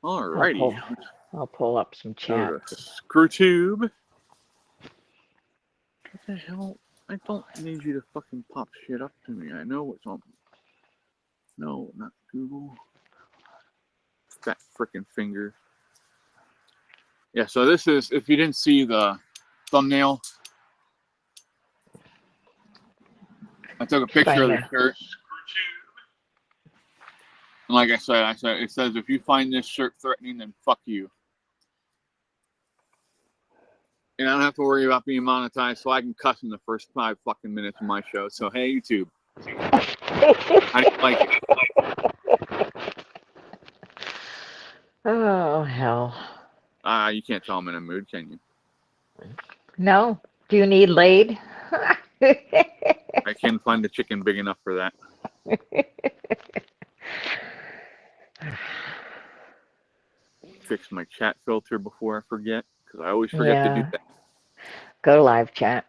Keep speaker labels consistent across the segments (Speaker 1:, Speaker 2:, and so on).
Speaker 1: Alrighty.
Speaker 2: I'll pull up some chat.
Speaker 1: Go to ScrewTube. What the hell? I don't need you to fucking pop shit up to me. I know what's on. No, not Google. Fat frickin' finger. Yeah, so this is, if you didn't see the thumbnail, I took a picture of the shirt. And like I said, it says, if you find this shirt threatening, then fuck you. And I don't have to worry about being monetized, so I can cuss in the first 5 fucking minutes of my show. So, hey, YouTube. I didn't like it.
Speaker 2: Oh, hell.
Speaker 1: You can't tell I'm in a mood, can you?
Speaker 2: No. Do you need laid?
Speaker 1: I can't find a chicken big enough for that. Fix my chat filter before I forget, because I always forget to do that.
Speaker 2: Go to live chat.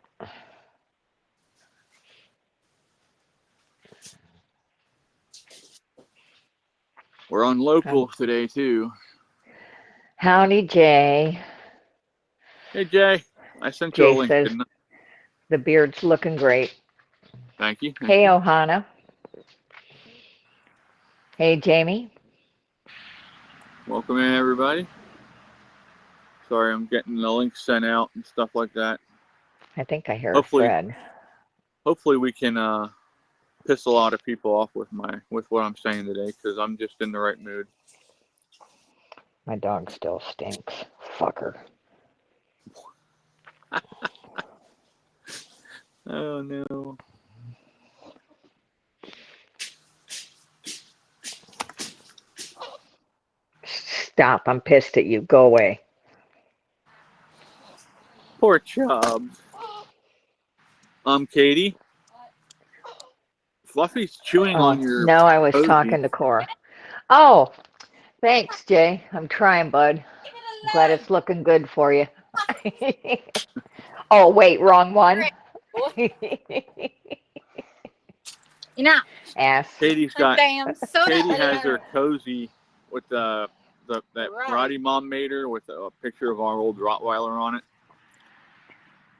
Speaker 1: We're on local today, too.
Speaker 2: Howdy, Jay.
Speaker 1: Hey, Jay. I sent you a link, didn't I?
Speaker 2: The beard's looking great.
Speaker 1: Thank you.
Speaker 2: Hey, Ohana. Hey, Jamie.
Speaker 1: Welcome in, everybody. Sorry, I'm getting the link sent out and stuff like that.
Speaker 2: I think I hear Fred.
Speaker 1: Hopefully we can piss a lot of people off with what I'm saying today, because I'm just in the right mood.
Speaker 2: My dog still stinks. Fucker.
Speaker 1: Oh, no.
Speaker 2: Stop. I'm pissed at you. Go away.
Speaker 1: Poor Chubbs. Katie. Fluffy's chewing on your...
Speaker 2: No, I was talking to Cora. Oh, thanks, Jay. I'm trying, bud. I'm glad it's looking good for you. Oh, wait, wrong one. Ass.
Speaker 1: Katie has her cozy with that Roddy mom made her with a picture of our old Rottweiler on it.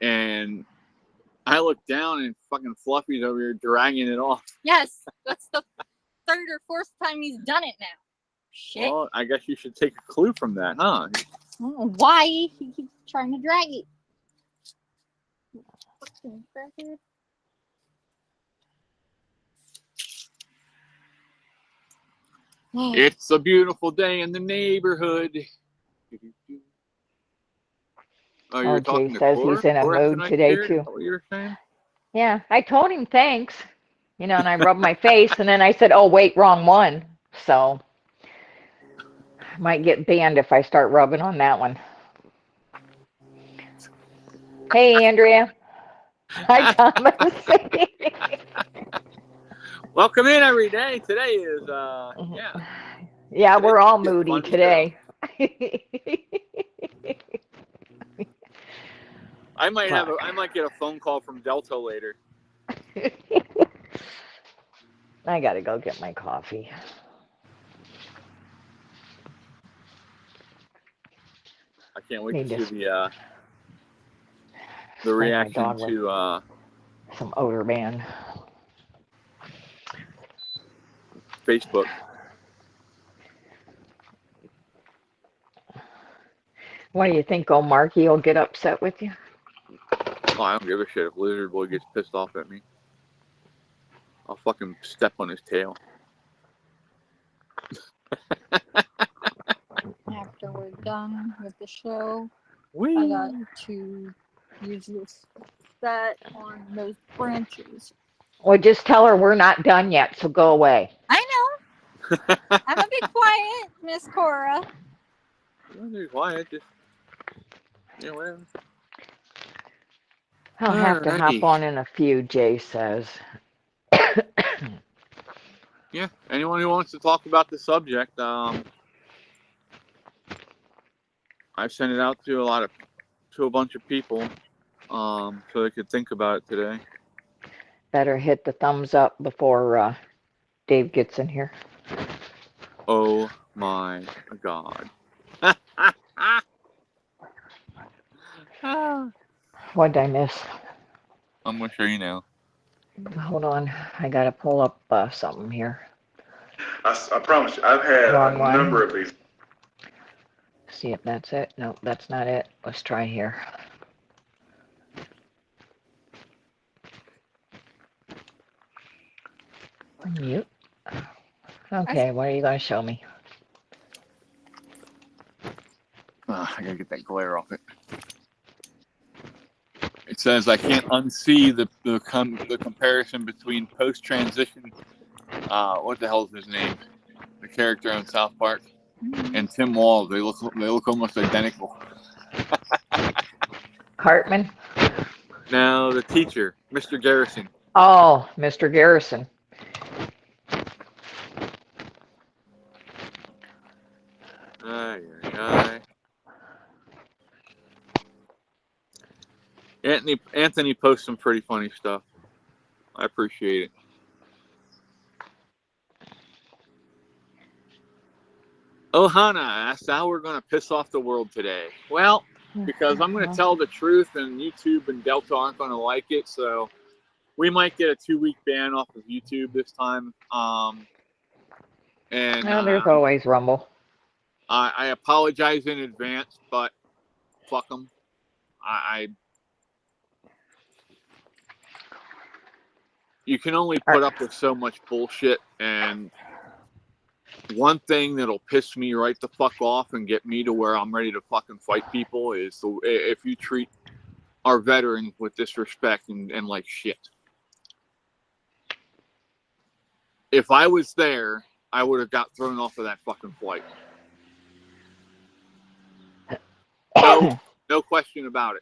Speaker 1: And I look down and fucking Fluffy's over here dragging it off.
Speaker 3: Yes, that's the 3rd or 4th time he's done it now. Shit.
Speaker 1: Well, I guess you should take a clue from that, huh?
Speaker 3: Why he keeps trying to drag it?
Speaker 1: It's a beautiful day in the neighborhood. Oh, you're talking to
Speaker 2: says
Speaker 1: Cora?
Speaker 2: He's in a mood today, too.
Speaker 1: What you're saying?
Speaker 2: Yeah, I told him thanks. And I rubbed my face, and then I said, oh, wait, wrong one. So I might get banned if I start rubbing on that one. Hey, Andrea. Hi, Thomas.
Speaker 1: Welcome in every day. Today is, yeah.
Speaker 2: Yeah, we're all moody today.
Speaker 1: I might get a phone call from Delta later.
Speaker 2: I gotta go get my coffee.
Speaker 1: I can't wait to see the reaction to
Speaker 2: some odor ban.
Speaker 1: Facebook.
Speaker 2: What do you think, old Marky will get upset with you?
Speaker 1: Oh, I don't give a shit if Lizard Boy gets pissed off at me. I'll fucking step on his tail.
Speaker 3: After we're done with the show, I got to use this set on those branches.
Speaker 2: Well, just tell her we're not done yet, so go away.
Speaker 3: I know. I'm a bit quiet, Miss Cora.
Speaker 1: Don't be quiet, just whatever.
Speaker 2: I'll have to hop on in a few, Jay says.
Speaker 1: Yeah, anyone who wants to talk about the subject, I've sent it out to a bunch of people, so they could think about it today.
Speaker 2: Better hit the thumbs up before Dave gets in here.
Speaker 1: Oh My God.
Speaker 2: What did I miss?
Speaker 1: I'm gonna show you now.
Speaker 2: Hold on. I gotta pull up something here.
Speaker 4: I promise you, I've had
Speaker 2: Wrong
Speaker 4: a
Speaker 2: one.
Speaker 4: number of these.
Speaker 2: See if that's it. No, that's not it. Let's try here. Mute. Okay, what are you going to show me?
Speaker 1: I gotta get that glare off it. It says I can't unsee the comparison between post-transition. What the hell is his name? The character on South Park and Tim Wall. They look almost identical.
Speaker 2: Cartman?
Speaker 1: Now the teacher, Mr. Garrison.
Speaker 2: Oh, Mr. Garrison.
Speaker 1: Anthony posts some pretty funny stuff. I appreciate it. Ohana asked how we're going to piss off the world today. Well, because I'm going to tell the truth, and YouTube and Delta aren't going to like it, so we might get a 2-week ban off of YouTube this time.
Speaker 2: There's always Rumble.
Speaker 1: I apologize in advance, but fuck them. You can only put up with so much bullshit, and one thing that'll piss me right the fuck off and get me to where I'm ready to fucking fight people is if you treat our veterans with disrespect and like shit. If I was there, I would have got thrown off of that fucking flight. No question about it.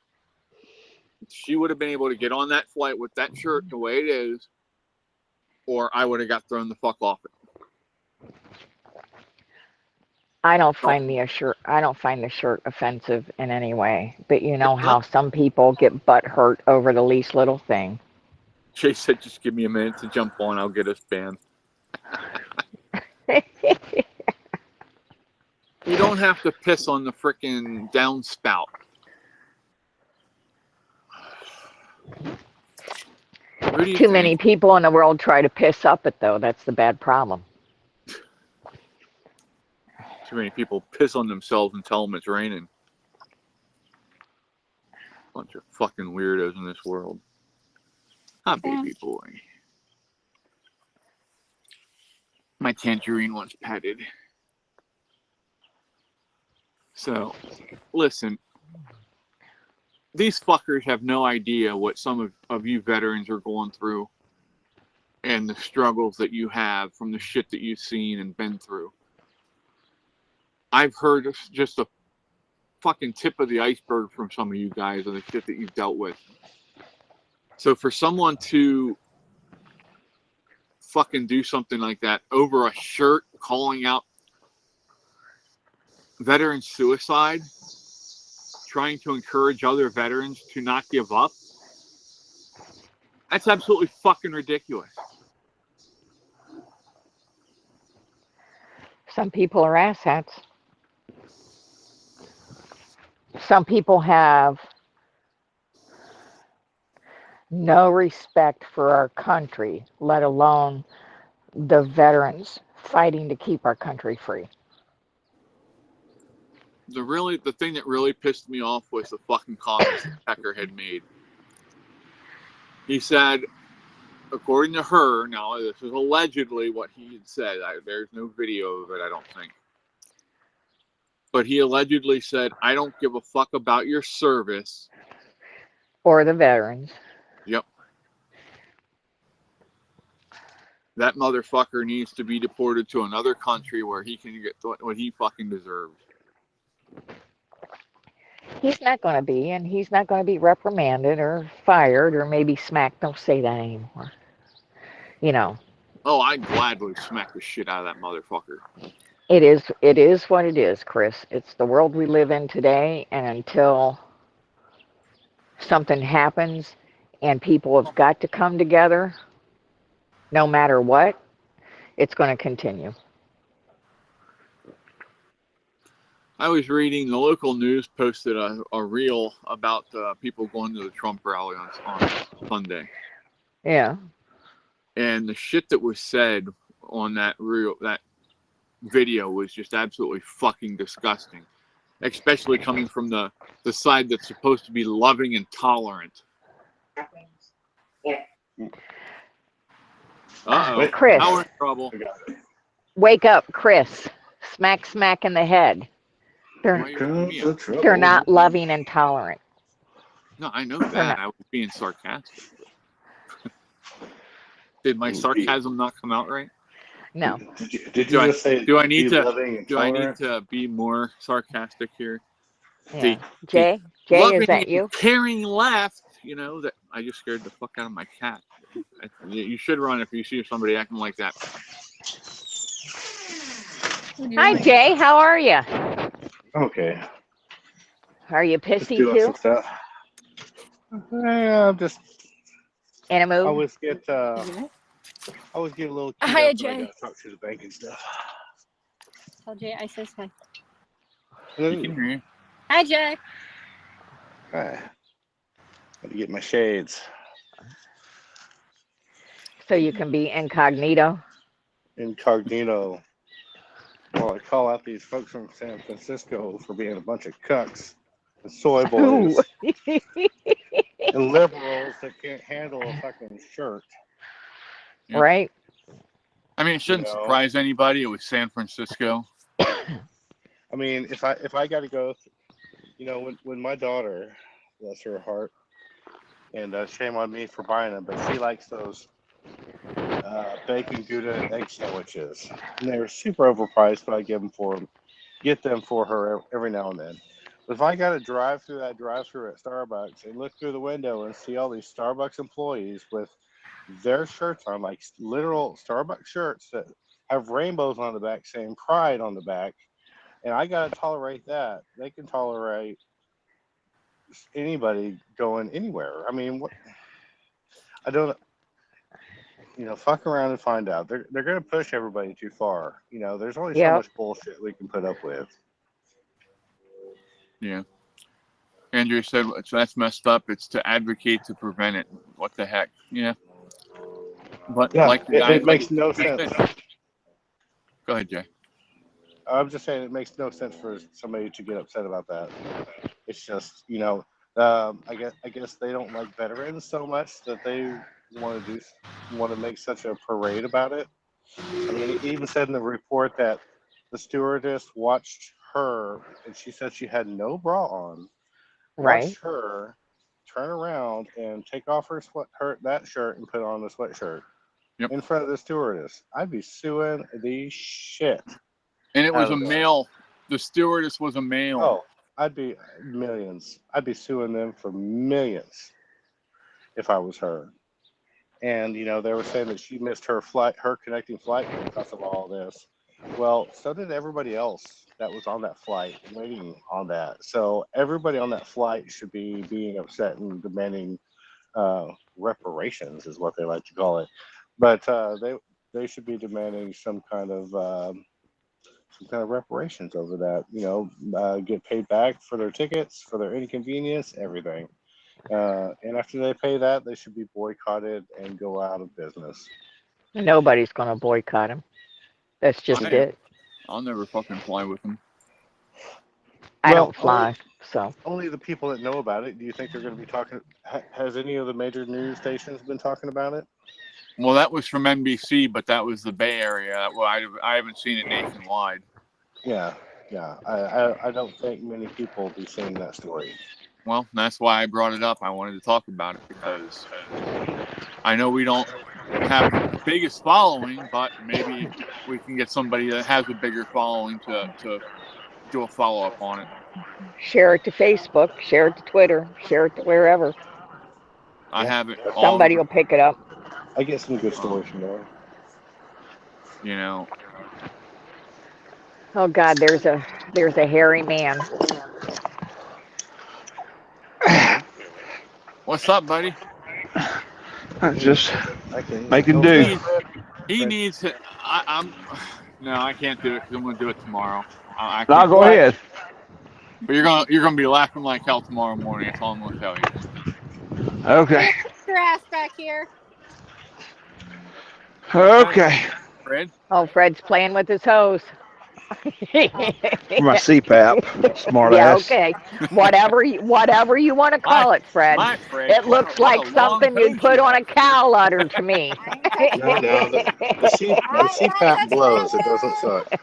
Speaker 1: She would have been able to get on that flight with that shirt the way it is, or I would have got thrown the fuck off it.
Speaker 2: I don't find the shirt offensive in any way, but you know how some people get butt hurt over the least little thing.
Speaker 1: Chase said, "Just give me a minute to jump on. I'll get us banned." You don't have to piss on the frickin' downspout.
Speaker 2: Too many people in the world try to piss up it, though. That's the bad problem.
Speaker 1: Too many people piss on themselves and tell them it's raining. Bunch of fucking weirdos in this world. Hi, baby boy. My tangerine wants petted. So, listen. These fuckers have no idea what some of you veterans are going through and the struggles that you have from the shit that you've seen and been through. I've heard just a fucking tip of the iceberg from some of you guys of the shit that you've dealt with. So for someone to fucking do something like that over a shirt calling out veteran suicide, trying to encourage other veterans to not give up, that's absolutely fucking ridiculous.
Speaker 2: Some people are asshats. Some people have no respect for our country, let alone the veterans fighting to keep our country free.
Speaker 1: The thing that really pissed me off was the fucking comments that Pecker had made. He said, according to her, now this is allegedly what he had said. There's no video of it, I don't think. But he allegedly said, "I don't give a fuck about your service."
Speaker 2: Or the veterans.
Speaker 1: Yep. That motherfucker needs to be deported to another country where he can get what he fucking deserves.
Speaker 2: He's not going to be, and he's not going to be reprimanded or fired or maybe smacked. Don't say that anymore. You know.
Speaker 1: Oh, I'd gladly smack the shit out of that motherfucker.
Speaker 2: It is what it is, Chris. It's the world we live in today, and until something happens and people have got to come together, no matter what, it's going to continue.
Speaker 1: I was reading the local news posted a reel about people going to the Trump rally on Sunday,
Speaker 2: Yeah.
Speaker 1: and the shit that was said on that video was just absolutely fucking disgusting, especially coming from the side that's supposed to be loving and tolerant. Uh-oh.
Speaker 2: Chris.
Speaker 1: Now we're in trouble.
Speaker 2: Wake up, Chris. Smack in the head.
Speaker 1: Why you waking me up?
Speaker 2: They're not loving and tolerant.
Speaker 1: No, I know that. I was being sarcastic. Did my sarcasm not come out right?
Speaker 2: No.
Speaker 5: Did you just say?
Speaker 1: Do I need
Speaker 5: loving and
Speaker 1: to be more sarcastic here?
Speaker 2: Yeah. Jay,
Speaker 1: Loving
Speaker 2: is that
Speaker 1: and
Speaker 2: you?
Speaker 1: caring left. You know that I just scared the fuck out of my cat. You should run if you see somebody acting like that.
Speaker 2: Hi, Jay. How are you?
Speaker 5: Okay.
Speaker 2: Are you
Speaker 5: Just
Speaker 2: pissy
Speaker 5: doing some
Speaker 2: too?
Speaker 5: stuff. Yeah, I'm just.
Speaker 2: In a
Speaker 5: I
Speaker 2: mood?
Speaker 5: always get a little.
Speaker 3: Hi,
Speaker 5: keyed up when I
Speaker 3: Jay.
Speaker 5: gotta talk to the bank and stuff.
Speaker 3: Tell Jay I says hi.
Speaker 1: You can hear you.
Speaker 3: Hi, Jay.
Speaker 5: Hi. Gotta get my shades.
Speaker 2: So you can be incognito?
Speaker 5: Incognito. Well, I call out these folks from San Francisco for being a bunch of cucks and soy boys and liberals that can't handle a fucking shirt.
Speaker 1: Yep.
Speaker 2: Right?
Speaker 1: I mean, it shouldn't surprise anybody. It was San Francisco.
Speaker 5: I mean, if I got to go, when my daughter, bless her heart, and shame on me for buying them, but she likes those bacon Gouda and egg sandwiches, and they're super overpriced, but I get them for her every now and then. But if I got to drive through that drive-through at Starbucks and look through the window and see all these Starbucks employees with their shirts on, like literal Starbucks shirts that have rainbows on the back saying Pride on the back, and I got to tolerate that, they can tolerate anybody going anywhere. I mean, what? I don't. Fuck around and find out. They're going to push everybody too far. There's only so much bullshit we can put up with.
Speaker 1: Yeah. Andrew said that's messed up. It's to advocate to prevent it. What the heck? Yeah. But
Speaker 5: Yeah,
Speaker 1: like the guy,
Speaker 5: it makes no sense.
Speaker 1: Go ahead, Jay.
Speaker 5: I'm just saying it makes no sense for somebody to get upset about that. It's just, I guess they don't like veterans so much that they want to make such a parade about it. I mean, it even said in the report that the stewardess watched her, and she said she had no bra on.
Speaker 2: Right.
Speaker 5: Watched her turn around and take off that shirt and put on the sweatshirt in front of the stewardess. I'd be suing the shit.
Speaker 1: And it was a male. The stewardess was a male.
Speaker 5: Oh, I'd be millions. I'd be suing them for millions if I was her. And, they were saying that she missed her connecting flight because of all this. Well, so did everybody else that was on that flight waiting on that. So everybody on that flight should be being upset and demanding reparations is what they like to call it. But they should be demanding some kind of reparations over that, get paid back for their tickets, for their inconvenience, everything. And after they pay that, they should be boycotted and go out of business.
Speaker 2: Nobody's going to boycott him. That's just it.
Speaker 1: I'll never fucking fly with them.
Speaker 2: I don't fly, so.
Speaker 5: Only the people that know about it. Do you think they're going to be talking? Has any of the major news stations been talking about it?
Speaker 1: Well, that was from NBC, but that was the Bay Area. Well, I haven't seen it nationwide.
Speaker 5: Yeah. I don't think many people will be seeing that story.
Speaker 1: Well, that's why I brought it up. I wanted to talk about it because I know we don't have the biggest following, but maybe we can get somebody that has a bigger following to do a follow-up on it.
Speaker 2: Share it to Facebook, share it to Twitter, share it to wherever.
Speaker 1: I have it.
Speaker 2: Somebody will pick it up.
Speaker 5: I get some good stories from there.
Speaker 2: Oh God, there's a hairy man.
Speaker 1: What's up, buddy?
Speaker 6: I'm just making do.
Speaker 1: He needs it. No, I can't do it because I'm going to do it tomorrow. I
Speaker 6: Now
Speaker 1: can't-
Speaker 6: go ahead.
Speaker 1: But you're gonna be laughing like hell tomorrow morning. That's all I'm gonna tell you.
Speaker 6: Okay.
Speaker 3: Get your ass back here.
Speaker 6: Okay.
Speaker 1: Fred,
Speaker 2: Oh, Fred's playing with his hose.
Speaker 6: For my CPAP. Smart
Speaker 2: Yeah,
Speaker 6: ass.
Speaker 2: okay. Whatever you want to call it, Fred.
Speaker 1: my Fred.
Speaker 2: It looks like
Speaker 1: what a long
Speaker 2: something you'd
Speaker 1: hose
Speaker 2: put
Speaker 1: you
Speaker 2: on a
Speaker 1: have.
Speaker 2: cow udder to me.
Speaker 5: No, the CPAP blows. It doesn't suck.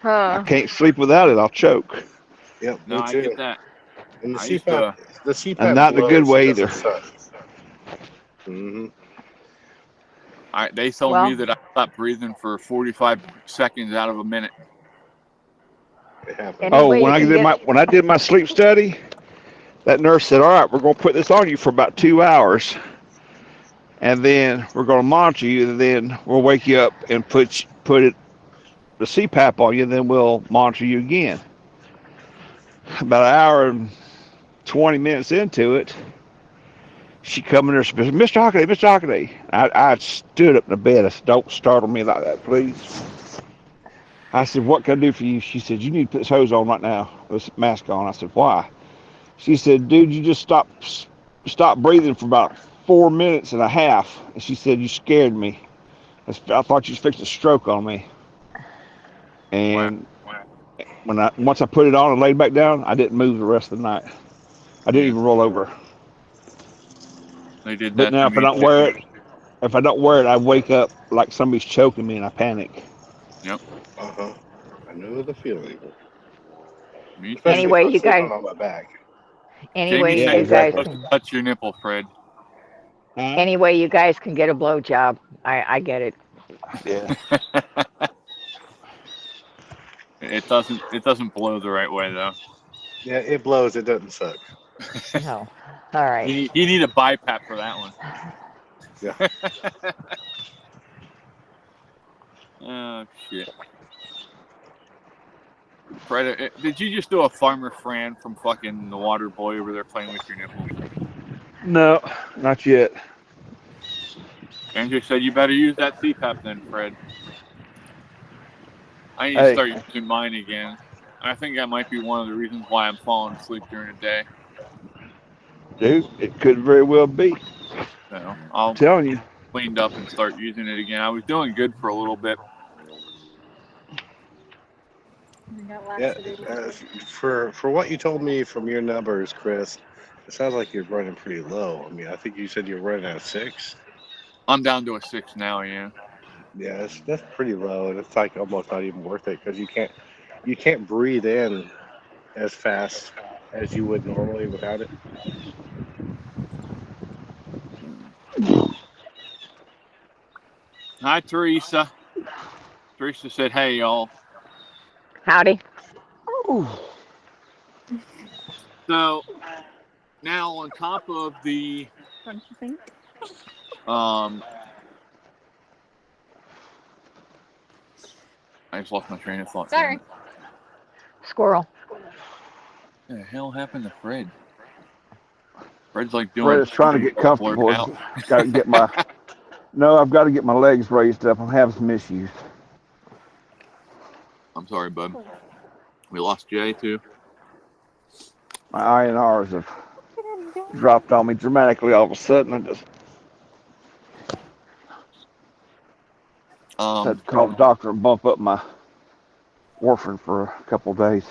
Speaker 6: I
Speaker 2: Huh.
Speaker 6: can't sleep without it. I'll choke.
Speaker 5: Yep,
Speaker 1: No,
Speaker 5: me
Speaker 1: I
Speaker 5: too.
Speaker 1: get that.
Speaker 5: And the
Speaker 1: I used
Speaker 5: CPAP
Speaker 6: And not in a good
Speaker 5: blows,
Speaker 6: way
Speaker 5: it doesn't
Speaker 6: either.
Speaker 5: suck. Mm-hmm.
Speaker 1: They told
Speaker 2: Well-
Speaker 1: me that I stopped breathing for 45 seconds out of a minute.
Speaker 5: It happens.
Speaker 2: Any
Speaker 6: Oh,
Speaker 2: way
Speaker 6: when
Speaker 2: you
Speaker 6: I
Speaker 2: can
Speaker 6: did
Speaker 2: get-
Speaker 6: when I did my sleep study, that nurse said, "All right, we're going to put this on you for about 2 hours, and then we're going to monitor you, and then we'll wake you up and put the CPAP on you, and then we'll monitor you again." About an hour and 20 minutes into it, she come in there and said, "Mr. Hockaday, Mr. Hockaday." I stood up in the bed. I said, "Don't startle me like that, please." I said, "What can I do for you?" She said, "You need to put this hose on right now, this mask on." I said, "Why?" She said, "Dude, you just stopped breathing for about 4 minutes and a half." And she said, "You scared me. I thought you was fixing a stroke on me." And once I put it on and laid back down, I didn't move the rest of the night. I didn't even roll over.
Speaker 1: They did
Speaker 6: But
Speaker 1: that
Speaker 6: now
Speaker 1: to
Speaker 6: if I
Speaker 1: me,
Speaker 6: don't
Speaker 1: too.
Speaker 6: wear it, I wake up like somebody's choking me and I panic.
Speaker 5: Uh-huh. I know the feeling.
Speaker 1: Me too.
Speaker 5: Especially
Speaker 2: Anyway,
Speaker 5: if I'm
Speaker 2: you
Speaker 5: sleeping
Speaker 2: guys-
Speaker 5: on my back.
Speaker 2: Anyway,
Speaker 1: Jamie
Speaker 6: Yeah,
Speaker 1: said
Speaker 2: you guys
Speaker 6: exactly.
Speaker 2: can,
Speaker 1: touch your nipple, Fred.
Speaker 2: anyway, you guys can get a blowjob. I get it.
Speaker 6: Yeah.
Speaker 1: It doesn't blow the right way though.
Speaker 5: Yeah, it blows. It doesn't suck.
Speaker 2: No. All right.
Speaker 1: You need a BiPAP for that one.
Speaker 5: Yeah.
Speaker 1: Oh shit. Fred, did you just do a Farmer Fran from fucking the Water Boy over there playing with your nipple?
Speaker 6: No, not yet.
Speaker 1: Andrew said you better use that CPAP then, Fred. I need to
Speaker 6: Hey.
Speaker 1: start using mine again. I think that might be one of the reasons why I'm falling asleep during the day.
Speaker 6: Dude, it could very well be.
Speaker 1: So I'll
Speaker 6: I'm telling you.
Speaker 1: cleaned up and start using it again. I was doing good for a little bit.
Speaker 3: You got
Speaker 5: Yeah.
Speaker 3: laxative.
Speaker 5: For what you told me from your numbers, Chris, it sounds like you're running pretty low. I mean, I think you said you're running at 6.
Speaker 1: I'm down to a 6 now, yeah.
Speaker 5: Yeah, that's pretty low, and it's like almost not even worth it because you can't breathe in as fast as you would normally without it.
Speaker 1: Hi, Teresa. Teresa said, "Hey, y'all."
Speaker 2: Howdy.
Speaker 1: So now on top of the
Speaker 3: Don't you think?
Speaker 1: I just lost my train of thought.
Speaker 3: Sorry.
Speaker 2: Squirrel.
Speaker 1: What the hell happened to Fred? Fred's like doing.
Speaker 6: Fred is trying to get comfortable.
Speaker 1: Out.
Speaker 6: Got to get my. No, I've got to get my legs raised up. I'm having some issues.
Speaker 1: I'm sorry, bud. We lost Jay too.
Speaker 6: My INRs have dropped on me dramatically all of a sudden. I just had to call the doctor and bump up my warfarin for a couple of days.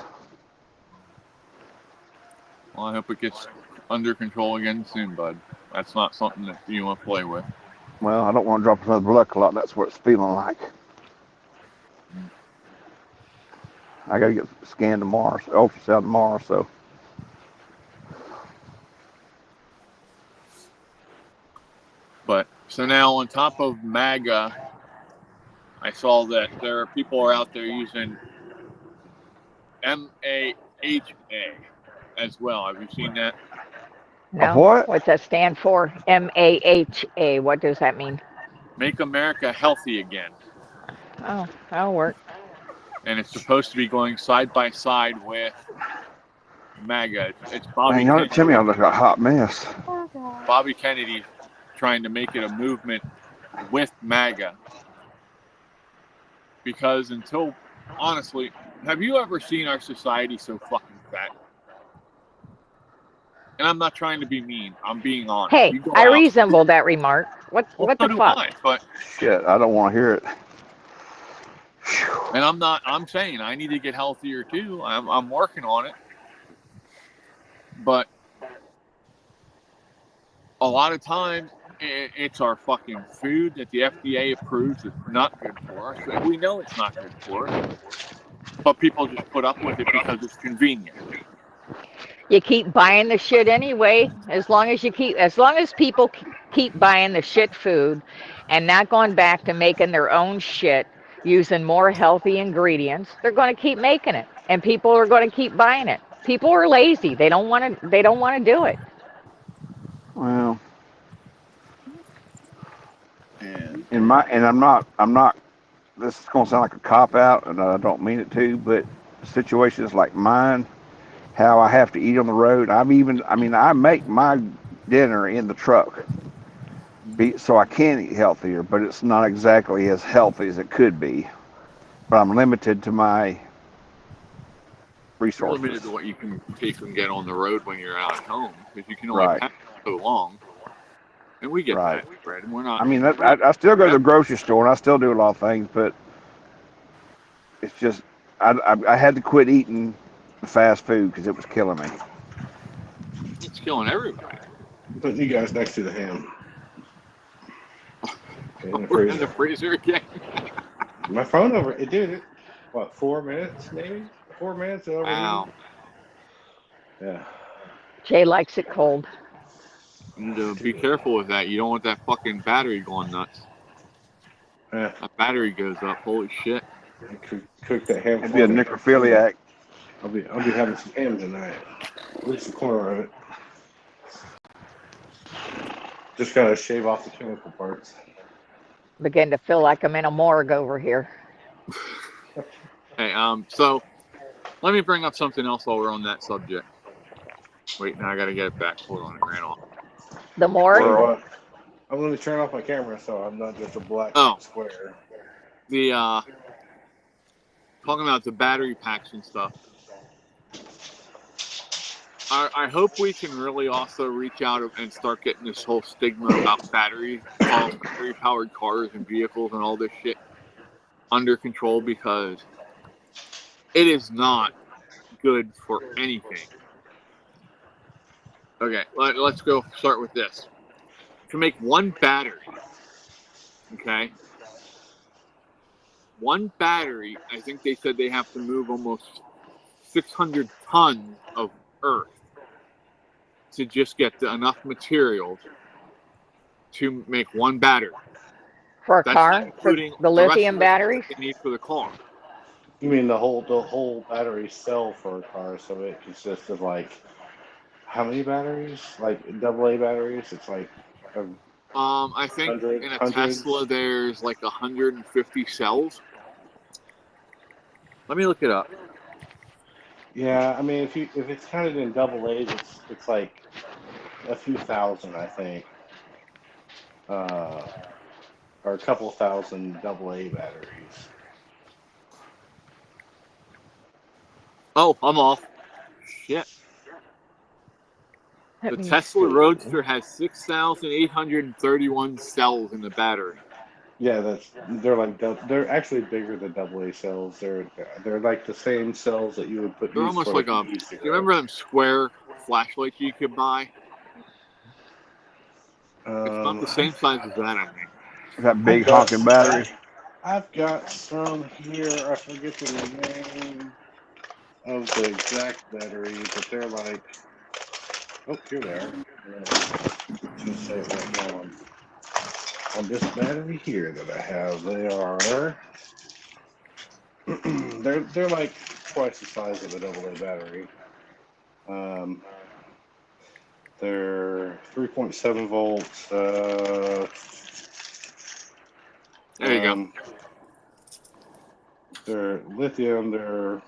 Speaker 1: Well, I hope it gets under control again soon, bud. That's not something that you want to play with.
Speaker 6: Well, I don't want to drop another blood clot. That's what it's feeling like. I got to get scanned tomorrow, ultrasound tomorrow, so.
Speaker 1: But so now on top of MAGA, I saw that there are people out there using MAHA as well. Have you seen that?
Speaker 2: No.
Speaker 6: What?
Speaker 2: What's that stand for? MAHA. What does that mean?
Speaker 1: Make America Healthy Again.
Speaker 2: Oh, that'll work.
Speaker 1: And it's supposed to be going side by side with MAGA. It's Bobby
Speaker 6: Man, y'all
Speaker 1: Kennedy.
Speaker 6: tell me I look like a hot mess.
Speaker 1: Bobby Kennedy trying to make it a movement with MAGA. Because until honestly, have you ever seen our society so fucking fat? And I'm not trying to be mean. I'm being honest.
Speaker 2: Hey,
Speaker 1: You go
Speaker 2: I
Speaker 1: out.
Speaker 2: resemble that remark.
Speaker 1: Well,
Speaker 2: What
Speaker 1: so
Speaker 2: the
Speaker 1: do
Speaker 2: fuck?
Speaker 1: I, but
Speaker 6: Shit, I don't want to hear it.
Speaker 1: and I'm not. I'm saying I need to get healthier too. I'm working on it, but a lot of times it's our fucking food that the FDA approves is not good for us, and we know it's not good for us. But people just put up with it because it's convenient.
Speaker 2: You keep buying the shit anyway. As long as people keep buying the shit food and not going back to making their own shit using more healthy ingredients, they're going to keep making it, and people are going to keep buying it. People are lazy. They don't want to. They don't want to do it.
Speaker 6: Well,
Speaker 1: And
Speaker 6: I'm not. This is going to sound like a cop out, and I don't mean it to, but situations like mine, how I have to eat on the road. I make my dinner in the truck, so I can eat healthier, but it's not exactly as healthy as it could be. But I'm limited to my
Speaker 1: you're
Speaker 6: resources.
Speaker 1: limited to what you can take and get on the road when you're out at home because you can only
Speaker 6: Right.
Speaker 1: pack so long. And we get
Speaker 6: Right.
Speaker 1: that, Fred. And we're not.
Speaker 6: I mean, I still go to the grocery store and I still do a lot of things, but it's just I had to quit eating the fast food because it was killing me.
Speaker 1: It's killing everybody.
Speaker 5: Putting you guys next to the ham. Okay, in the
Speaker 1: We're in
Speaker 5: freezer.
Speaker 1: the freezer again.
Speaker 5: My phone over. It did it. What? 4 minutes, maybe? 4 minutes over.
Speaker 1: Wow.
Speaker 5: Yeah.
Speaker 2: Jay likes it cold.
Speaker 1: You need to be careful with that. You don't want that fucking battery going nuts.
Speaker 5: Yeah.
Speaker 1: That battery goes up. Holy shit.
Speaker 5: Cook that ham.
Speaker 6: It'd be a necrophiliac.
Speaker 5: I'll be having some ham tonight. At least a corner of it. Just gotta shave off the chemical parts.
Speaker 2: Begin to feel like I'm in a morgue over here.
Speaker 1: Hey, so let me bring up something else while we're on that subject. Wait, now I gotta get it back. Hold on, it ran off.
Speaker 2: The morgue.
Speaker 5: So, I'm going to turn off my camera so I'm not just a black square.
Speaker 1: The talking about the battery packs and stuff. I hope we can really also reach out and start getting this whole stigma about battery-powered cars and vehicles and all this shit under control, because it is not good for anything. Okay, let's go start with this. To make one battery, okay? One battery, I think they said they have to move almost 600 tons of earth to just get enough materials to make one battery.
Speaker 2: For a
Speaker 1: That's
Speaker 2: car?
Speaker 1: not
Speaker 2: For
Speaker 1: including
Speaker 2: the
Speaker 1: rest
Speaker 2: lithium
Speaker 1: of the stuff
Speaker 2: batteries?
Speaker 1: they need for the car.
Speaker 5: You mean the whole battery cell for a car? So it consists of like how many batteries? Like AA batteries? It's like
Speaker 1: I think in a
Speaker 5: hundreds?
Speaker 1: Tesla there's like 150 cells. Let me look it up.
Speaker 5: Yeah, I mean if it's counted in AA's, it's like a few thousand, I think, or a couple thousand AA batteries.
Speaker 1: Oh, I'm off. Shit.
Speaker 2: Let
Speaker 1: The
Speaker 2: me
Speaker 1: Tesla
Speaker 2: see.
Speaker 1: Roadster has 6,831 cells in the battery.
Speaker 5: Yeah, they're actually bigger than AA cells. They're like the same cells that you would put.
Speaker 1: They're almost like a. Do you remember them square flashlights you could buy? It's not the same size as that, I think.
Speaker 6: That big honking battery.
Speaker 5: I've got some here. I forget the name of the exact battery, but they're like. Oh, here they are. Just say it right now on this battery here that I have. They are. they're like twice the size of a AA battery. They're 3.7 volts.
Speaker 1: There you go.
Speaker 5: They're lithium.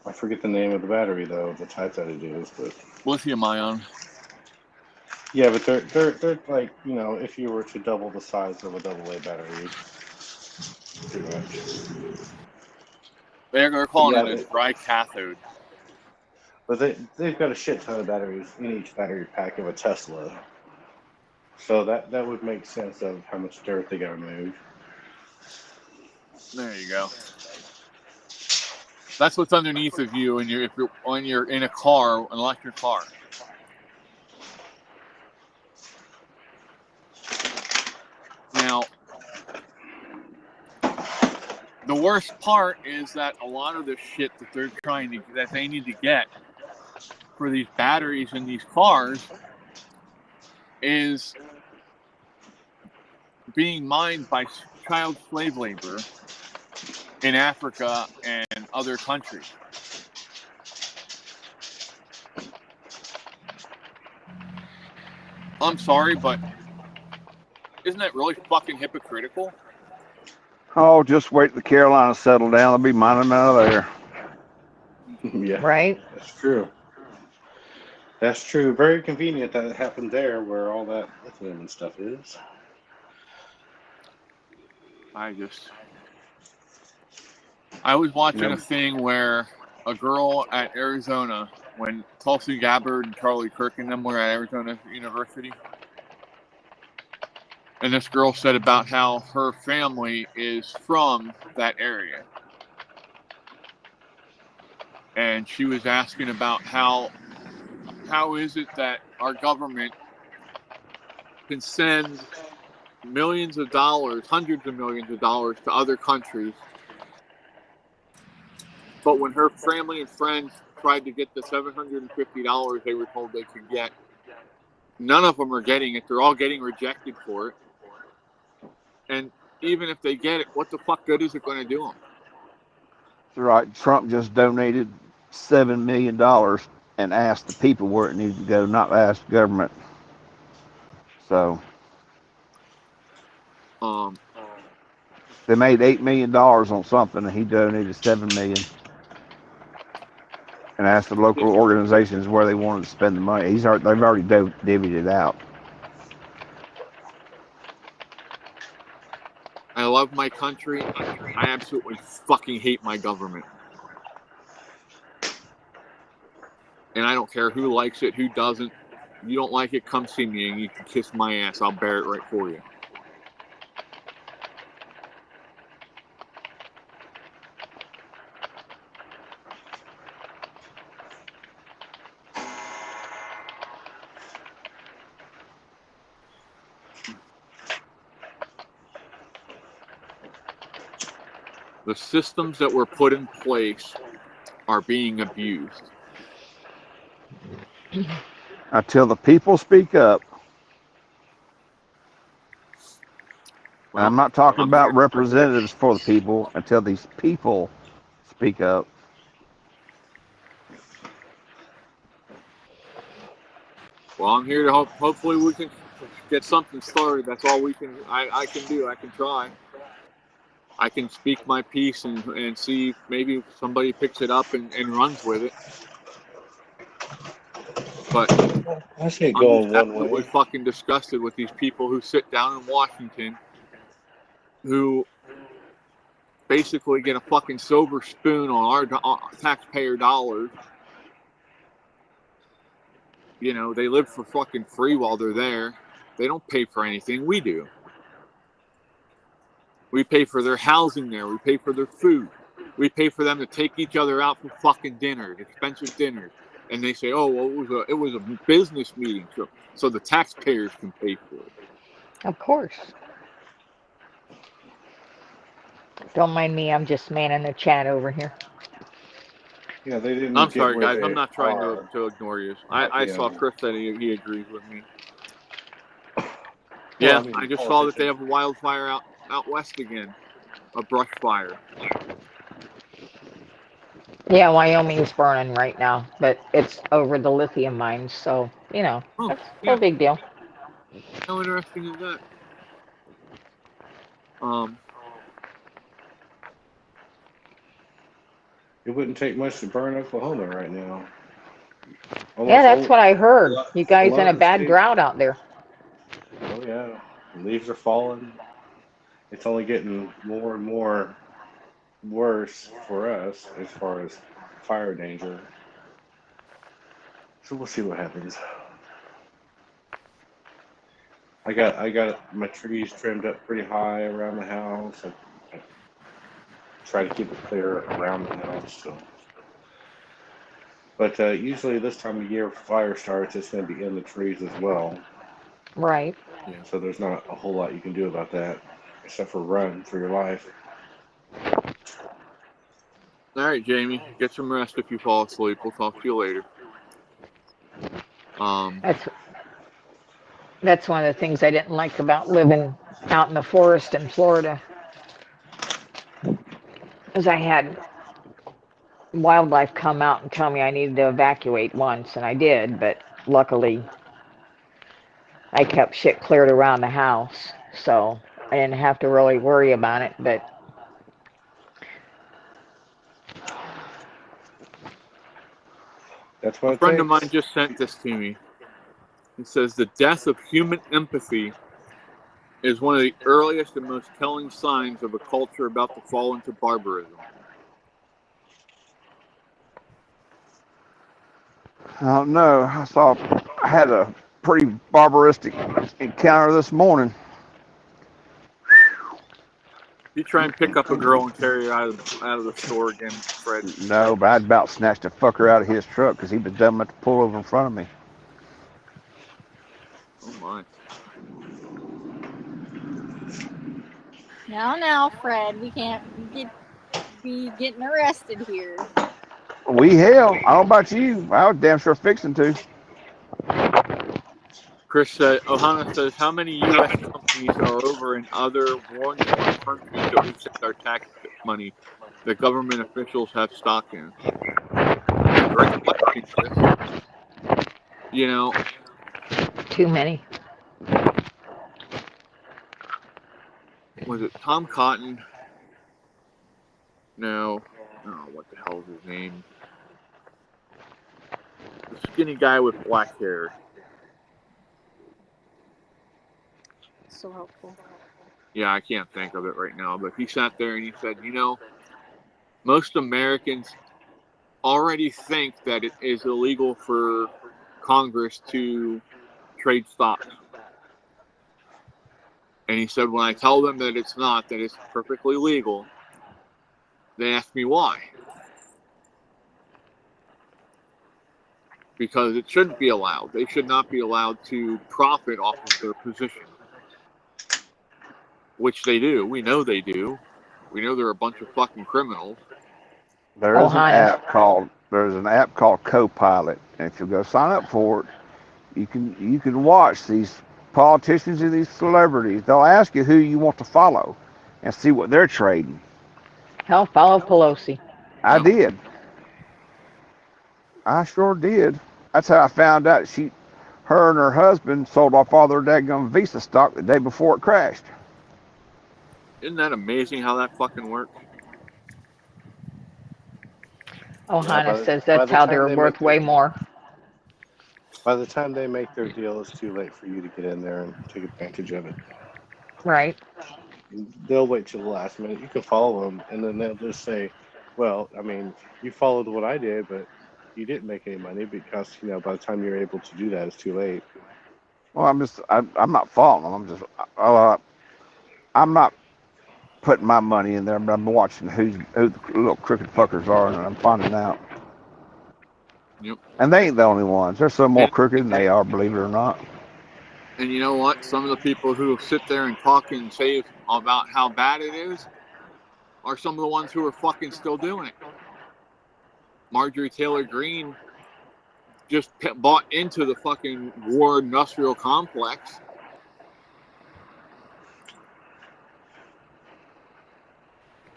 Speaker 5: I forget the name of the battery though, the type that it is, but
Speaker 1: Lithium ion.
Speaker 5: yeah, but they're like, you know, if you were to double the size of a AA battery. pretty much.
Speaker 1: They're calling
Speaker 5: Yeah,
Speaker 1: it a dry cathode.
Speaker 5: But they've got a shit ton of batteries in each battery pack of a Tesla. So that would make sense of how much dirt they gotta move.
Speaker 1: There you go. That's what's underneath of you when you're in a car, an electric car. Now, the worst part is that a lot of the shit that they need to get for these batteries in these cars is being mined by child slave labor in Africa and other countries. I'm sorry, but isn't that really fucking hypocritical?
Speaker 6: Oh, just wait till the Carolinas settle down. They'll be mining them out of there.
Speaker 5: Yeah,
Speaker 2: Right?
Speaker 5: that's true. That's true. Very convenient that it happened there where all that lithium and stuff is.
Speaker 1: I was watching a thing where a girl at Arizona, when Tulsi Gabbard and Charlie Kirk and them were at Arizona University, and this girl said about how her family is from that area. And she was asking about how is it that our government can send millions of dollars, hundreds of millions of dollars to other countries, but when her family and friends tried to get the $750 they were told they could get, none of them are getting it. They're all getting rejected for it. And even if they get it, what the fuck good is it going to do them?
Speaker 6: That's right. Trump just donated $7 million and asked the people where it needed to go, not ask the government. So they made $8 million on something, and he donated $7 million and asked the local organizations where they wanted to spend the money. They've already divvied it out.
Speaker 1: I love my country. I absolutely fucking hate my government. And I don't care who likes it, who doesn't. If you don't like it, come see me and you can kiss my ass. I'll bear it right for you. The systems that were put in place are being abused.
Speaker 6: Until the people speak up.
Speaker 1: Well,
Speaker 6: I'm not talking about representatives for the people, until these people speak up.
Speaker 1: Well, I'm here to hopefully we can get something started. That's all I can do. I can try. I can speak my piece and see if maybe somebody picks it up and runs with it. But
Speaker 5: I see it
Speaker 1: I'm
Speaker 5: going
Speaker 1: just
Speaker 5: one
Speaker 1: absolutely
Speaker 5: way.
Speaker 1: fucking disgusted with these people who sit down in Washington who basically get a fucking silver spoon on our taxpayer dollars. You know, they live for fucking free while they're there. They don't pay for anything. We do. We pay for their housing there. We pay for their food. We pay for them to take each other out for fucking dinners, expensive dinners. And they say, oh, well, it was a business meeting, so the taxpayers can pay for it.
Speaker 2: Of course. Don't mind me. I'm just manning the chat over here.
Speaker 5: Yeah, they didn't.
Speaker 1: I'm
Speaker 5: get
Speaker 1: sorry,
Speaker 5: where
Speaker 1: guys.
Speaker 5: they
Speaker 1: I'm not trying
Speaker 5: are.
Speaker 1: to ignore you. I
Speaker 5: Yeah.
Speaker 1: saw Chris said he agrees with me.
Speaker 5: Well,
Speaker 1: Yeah,
Speaker 5: I mean,
Speaker 1: I just saw that they have a wildfire out west again, a brush fire.
Speaker 2: Yeah, Wyoming's burning right now, but it's over the lithium mines, so, that's no big deal.
Speaker 1: How interesting is that?
Speaker 5: It wouldn't take much to burn Oklahoma right now.
Speaker 2: Yeah, that's what I heard. You guys in a bad
Speaker 5: state-
Speaker 2: drought out there.
Speaker 5: Oh yeah, leaves are falling. it's only getting more and more worse for us as far as fire danger. So we'll see what happens. I got my trees trimmed up pretty high around the house. I try to keep it clear around the house. So. But usually this time of year, fire starts, it's going to be in the trees as well.
Speaker 2: Right.
Speaker 5: So there's not a whole lot you can do about that, except for run for your life.
Speaker 1: All right, Jamie, get some rest if you fall asleep. We'll talk to you later.
Speaker 2: That's one of the things I didn't like about living out in the forest in Florida. Is I had wildlife come out and tell me I needed to evacuate once, and I did, but luckily I kept shit cleared around the house, so I didn't have to really worry about it. But
Speaker 5: that's what
Speaker 1: a friend of mine just sent this to me. It says the death of human empathy is one of the earliest and most telling signs of a culture about to fall into barbarism.
Speaker 6: I don't know. I had a pretty barbaristic encounter this morning.
Speaker 1: You try and pick up a girl and carry her out of the store again, Fred.
Speaker 6: No, but I'd about snatched the fucker out of his truck because he was dumb enough to pull over in front of me.
Speaker 1: Oh my.
Speaker 3: Now, Fred, we can't be getting arrested here.
Speaker 6: Hell, I don't know about you. I was damn sure fixing to.
Speaker 1: Chris said, Ohana says, how many U.S. companies are over in other war-torn countries that we send our tax money that government officials have stock in? Great question, Chris. You know,
Speaker 2: too many.
Speaker 1: Was it Tom Cotton? No. Oh, what the hell is his name? The skinny guy with black hair.
Speaker 3: So helpful.
Speaker 1: Yeah, I can't think of it right now, but he sat there and he said, you know, most Americans already think that it is illegal for Congress to trade stocks. And he said, when I tell them that it's not, that it's perfectly legal, they ask me why. Because it shouldn't be allowed. They should not be allowed to profit off of their position. Which they do. We know they do. We know they're a bunch of fucking criminals.
Speaker 6: There's an app called Copilot, and if you go sign up for it, you can watch these politicians and these celebrities. They'll ask you who you want to follow, and see what they're trading.
Speaker 2: Hell, follow Pelosi.
Speaker 6: I did. I sure did. That's how I found out her and her husband sold off all their daggum Visa stock the day before it crashed.
Speaker 1: Isn't that amazing how that fucking works?
Speaker 2: Ohana says that's how they're worth way more.
Speaker 5: By the time they make their deal, it's too late for you to get in there and take advantage of it.
Speaker 2: Right.
Speaker 5: They'll wait till the last minute. You can follow them, and then they'll just say, well, I mean, you followed what I did, but you didn't make any money because, by the time you're able to do that, it's too late.
Speaker 6: Well, I'm not following them. I'm not putting my money in there, but I'm watching who the little crooked fuckers are, and I'm finding out.
Speaker 1: Yep.
Speaker 6: And they ain't the only ones. There's some more crooked than they are, believe it or not.
Speaker 1: And you know what? Some of the people who sit there and talk and say about how bad it is are some of the ones who are fucking still doing it. Marjorie Taylor Greene just bought into the fucking war industrial complex.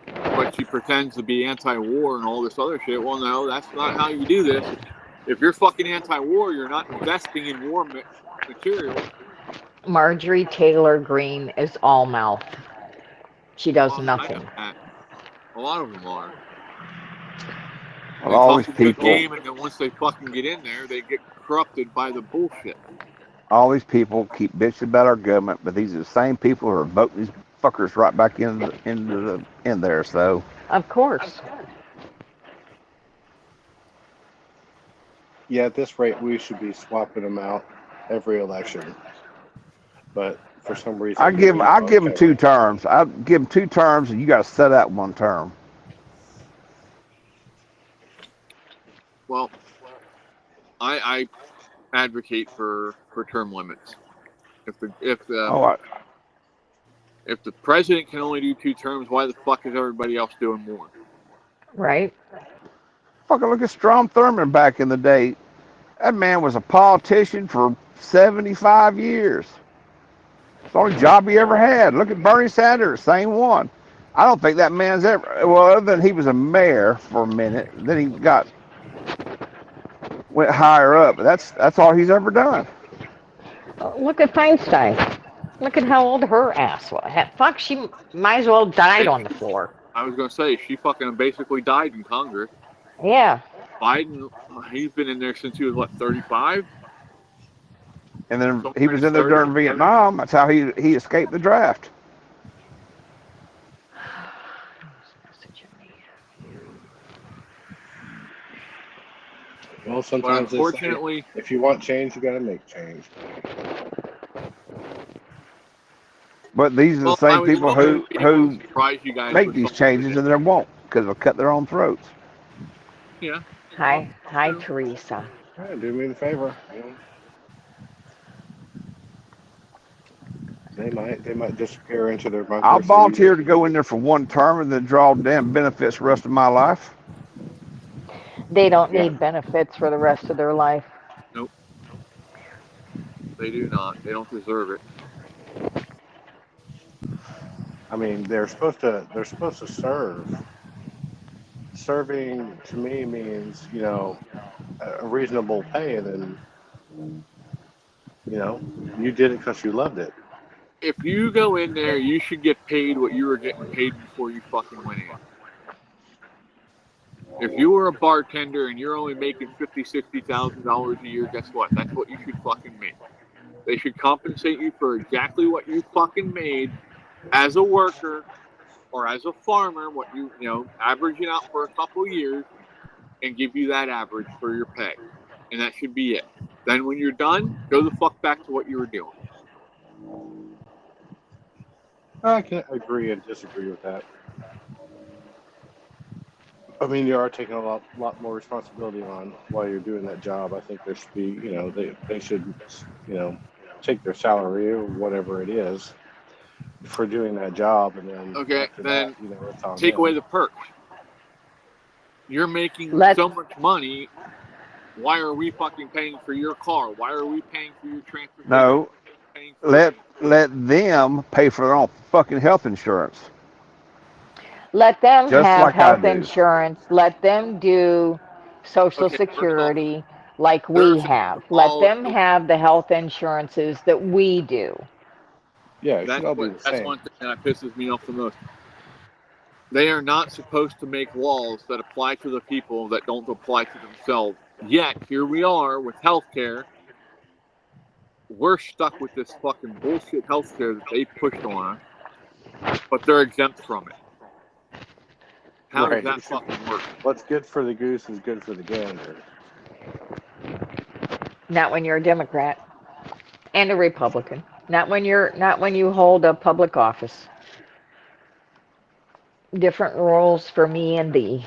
Speaker 1: But she pretends to be anti-war and all this other shit. Well, no, that's not how you do this. If you're fucking anti-war, you're not investing in war material.
Speaker 2: Marjorie Taylor Greene is all mouth. She does nothing.
Speaker 1: A lot of them are.
Speaker 6: Well, all these people.
Speaker 1: Game, and then once they fucking get in there, they get corrupted by the bullshit.
Speaker 6: All these people keep bitching about our government, but these are the same people who are voting these fuckers right back in there. So
Speaker 2: Of course.
Speaker 5: Yeah, at this rate, we should be swapping them out every election. But for some reason,
Speaker 6: I give
Speaker 5: keep
Speaker 6: I
Speaker 5: on
Speaker 6: give them 2
Speaker 5: coming.
Speaker 6: terms. I give them 2 terms, and you got to set out 1 term.
Speaker 1: Well, I advocate for term limits.
Speaker 6: Oh,
Speaker 1: If the president can only do 2 terms, why the fuck is everybody else doing more?
Speaker 2: Right?
Speaker 6: fucking look at Strom Thurmond back in the day. That man was a politician for 75 years. It's the only job he ever had. Look at Bernie Sanders, same one. I don't think that man's ever, well, other than he was a mayor for a minute, then he went higher up. But that's all he's ever done.
Speaker 2: Look at Feinstein. Look at how old her ass was. Fuck, she might as well died on the floor.
Speaker 1: I was gonna say she fucking basically died in Congress.
Speaker 2: Yeah.
Speaker 1: Biden, he's been in there since he was what, 35?
Speaker 6: And then he was in there during Vietnam. That's how he escaped the draft.
Speaker 5: Well,
Speaker 1: But
Speaker 5: sometimes they say,
Speaker 1: unfortunately,
Speaker 5: if you want change, you got to make change.
Speaker 6: But these are the
Speaker 1: well,
Speaker 6: same people who
Speaker 1: surprise you guys
Speaker 6: make
Speaker 1: with
Speaker 6: these
Speaker 1: something.
Speaker 6: changes, and they won't because they'll cut their own throats.
Speaker 1: Yeah.
Speaker 2: Hi, Teresa.
Speaker 5: Yeah, do me the favor. You know. They might disappear into their
Speaker 6: I'll
Speaker 5: micro
Speaker 6: volunteer to go in there for 1 term and then draw damn benefits the rest of my life.
Speaker 2: They don't need benefits for the rest of their life.
Speaker 1: Nope. They do not. They don't deserve it.
Speaker 5: I mean, they're supposed to serve. Serving to me means, you know, a reasonable pay, and then, you know, you did it because you loved it.
Speaker 1: If you go in there, you should get paid what you were getting paid before you fucking went in. If you were a bartender and you're only making $50,000-$60,000 a year, guess what? That's what you should fucking make. They should compensate you for exactly what you fucking made as a worker or as a farmer, what you average it out for a couple years and give you that average for your pay. And that should be it. Then when you're done, go the fuck back to what you were doing.
Speaker 5: I can agree and disagree with that. I mean, you are taking a lot more responsibility on while you're doing that job. I think there should be, you know, they should, you know, take their salary or whatever it is for doing that job, and then
Speaker 1: Okay,
Speaker 5: after
Speaker 1: then
Speaker 5: that, you know, it's on
Speaker 1: take
Speaker 5: them.
Speaker 1: away the perks. You're making so much money. Why are we fucking paying for your car? Why are we paying for your transportation?
Speaker 6: No, let them pay for their own fucking health insurance.
Speaker 2: Let them
Speaker 6: Just
Speaker 2: have
Speaker 6: like I
Speaker 2: health
Speaker 6: do.
Speaker 2: insurance. Let them do Social Security like we have. Let them have the health insurances that we do.
Speaker 5: Yeah, it should all be the
Speaker 1: That's
Speaker 5: same.
Speaker 1: one thing that pisses me off the most. They are not supposed to make laws that apply to the people that don't apply to themselves. Yet, here we are with healthcare. We're stuck with this fucking bullshit healthcare that they pushed on us, but they're exempt from it. How does that fucking work?
Speaker 5: What's good for the goose is good for the gander.
Speaker 2: Not when you're a Democrat and a Republican. Not when you hold a public office. Different rules for me and thee.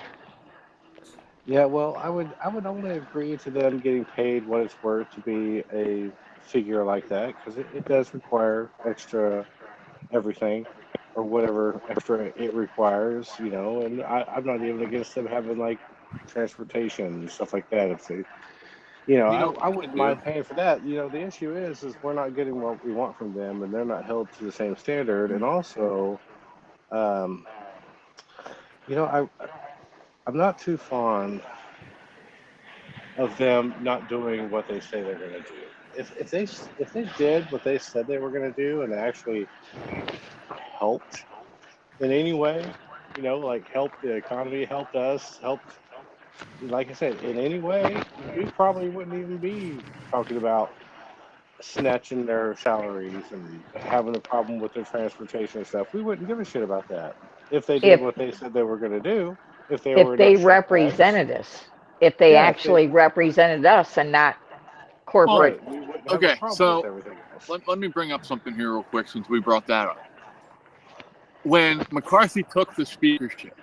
Speaker 5: Yeah, well, I would only agree to them getting paid what it's worth to be a figure like that, because it does require extra everything or whatever extra it requires, you know. And I'm not even against them having like transportation and stuff like that. If they, you know, I wouldn't mind paying for that. You know, the issue is we're not getting what we want from them, and they're not held to the same standard. And also, you know, I'm not too fond of them not doing what they say they're going to do. If they did what they said they were going to do and they actually helped in any way, you know, like helped the economy, helped us, helped, like I said, in any way, we probably wouldn't even be talking about snatching their salaries and having a problem with their transportation and stuff, we wouldn't give a shit about that. If they did
Speaker 2: If
Speaker 5: what they said they were going to do, if they
Speaker 2: if
Speaker 5: were
Speaker 2: they
Speaker 5: enough shitbags,
Speaker 2: represented us, if they
Speaker 5: yeah, if they,
Speaker 2: actually represented us and not
Speaker 1: Well,
Speaker 2: corporate.
Speaker 5: right, we wouldn't have a
Speaker 1: okay,
Speaker 5: problem
Speaker 1: so
Speaker 5: with everything else.
Speaker 1: let me bring up something here real quick since we brought that up. When McCarthy took the speakership,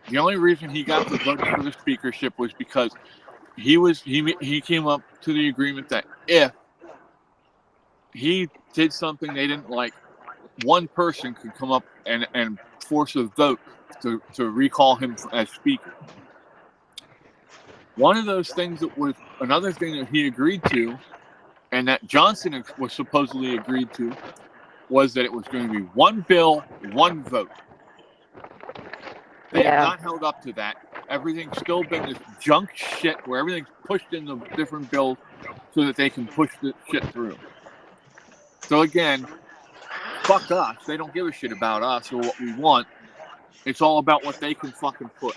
Speaker 1: the only reason he got the votes for the speakership was because he came up to the agreement that if he did something they didn't like, one person could come up and force a vote to recall him as speaker. One of those things that was another thing that he agreed to, and that Johnson was supposedly agreed to, was that it was going to be one bill, one vote. They have
Speaker 2: Yeah.
Speaker 1: not held up to that. Everything's still been this junk shit where everything's pushed into different bills so that they can push the shit through. So again, fuck us. They don't give a shit about us or what we want. It's all about what they can fucking push.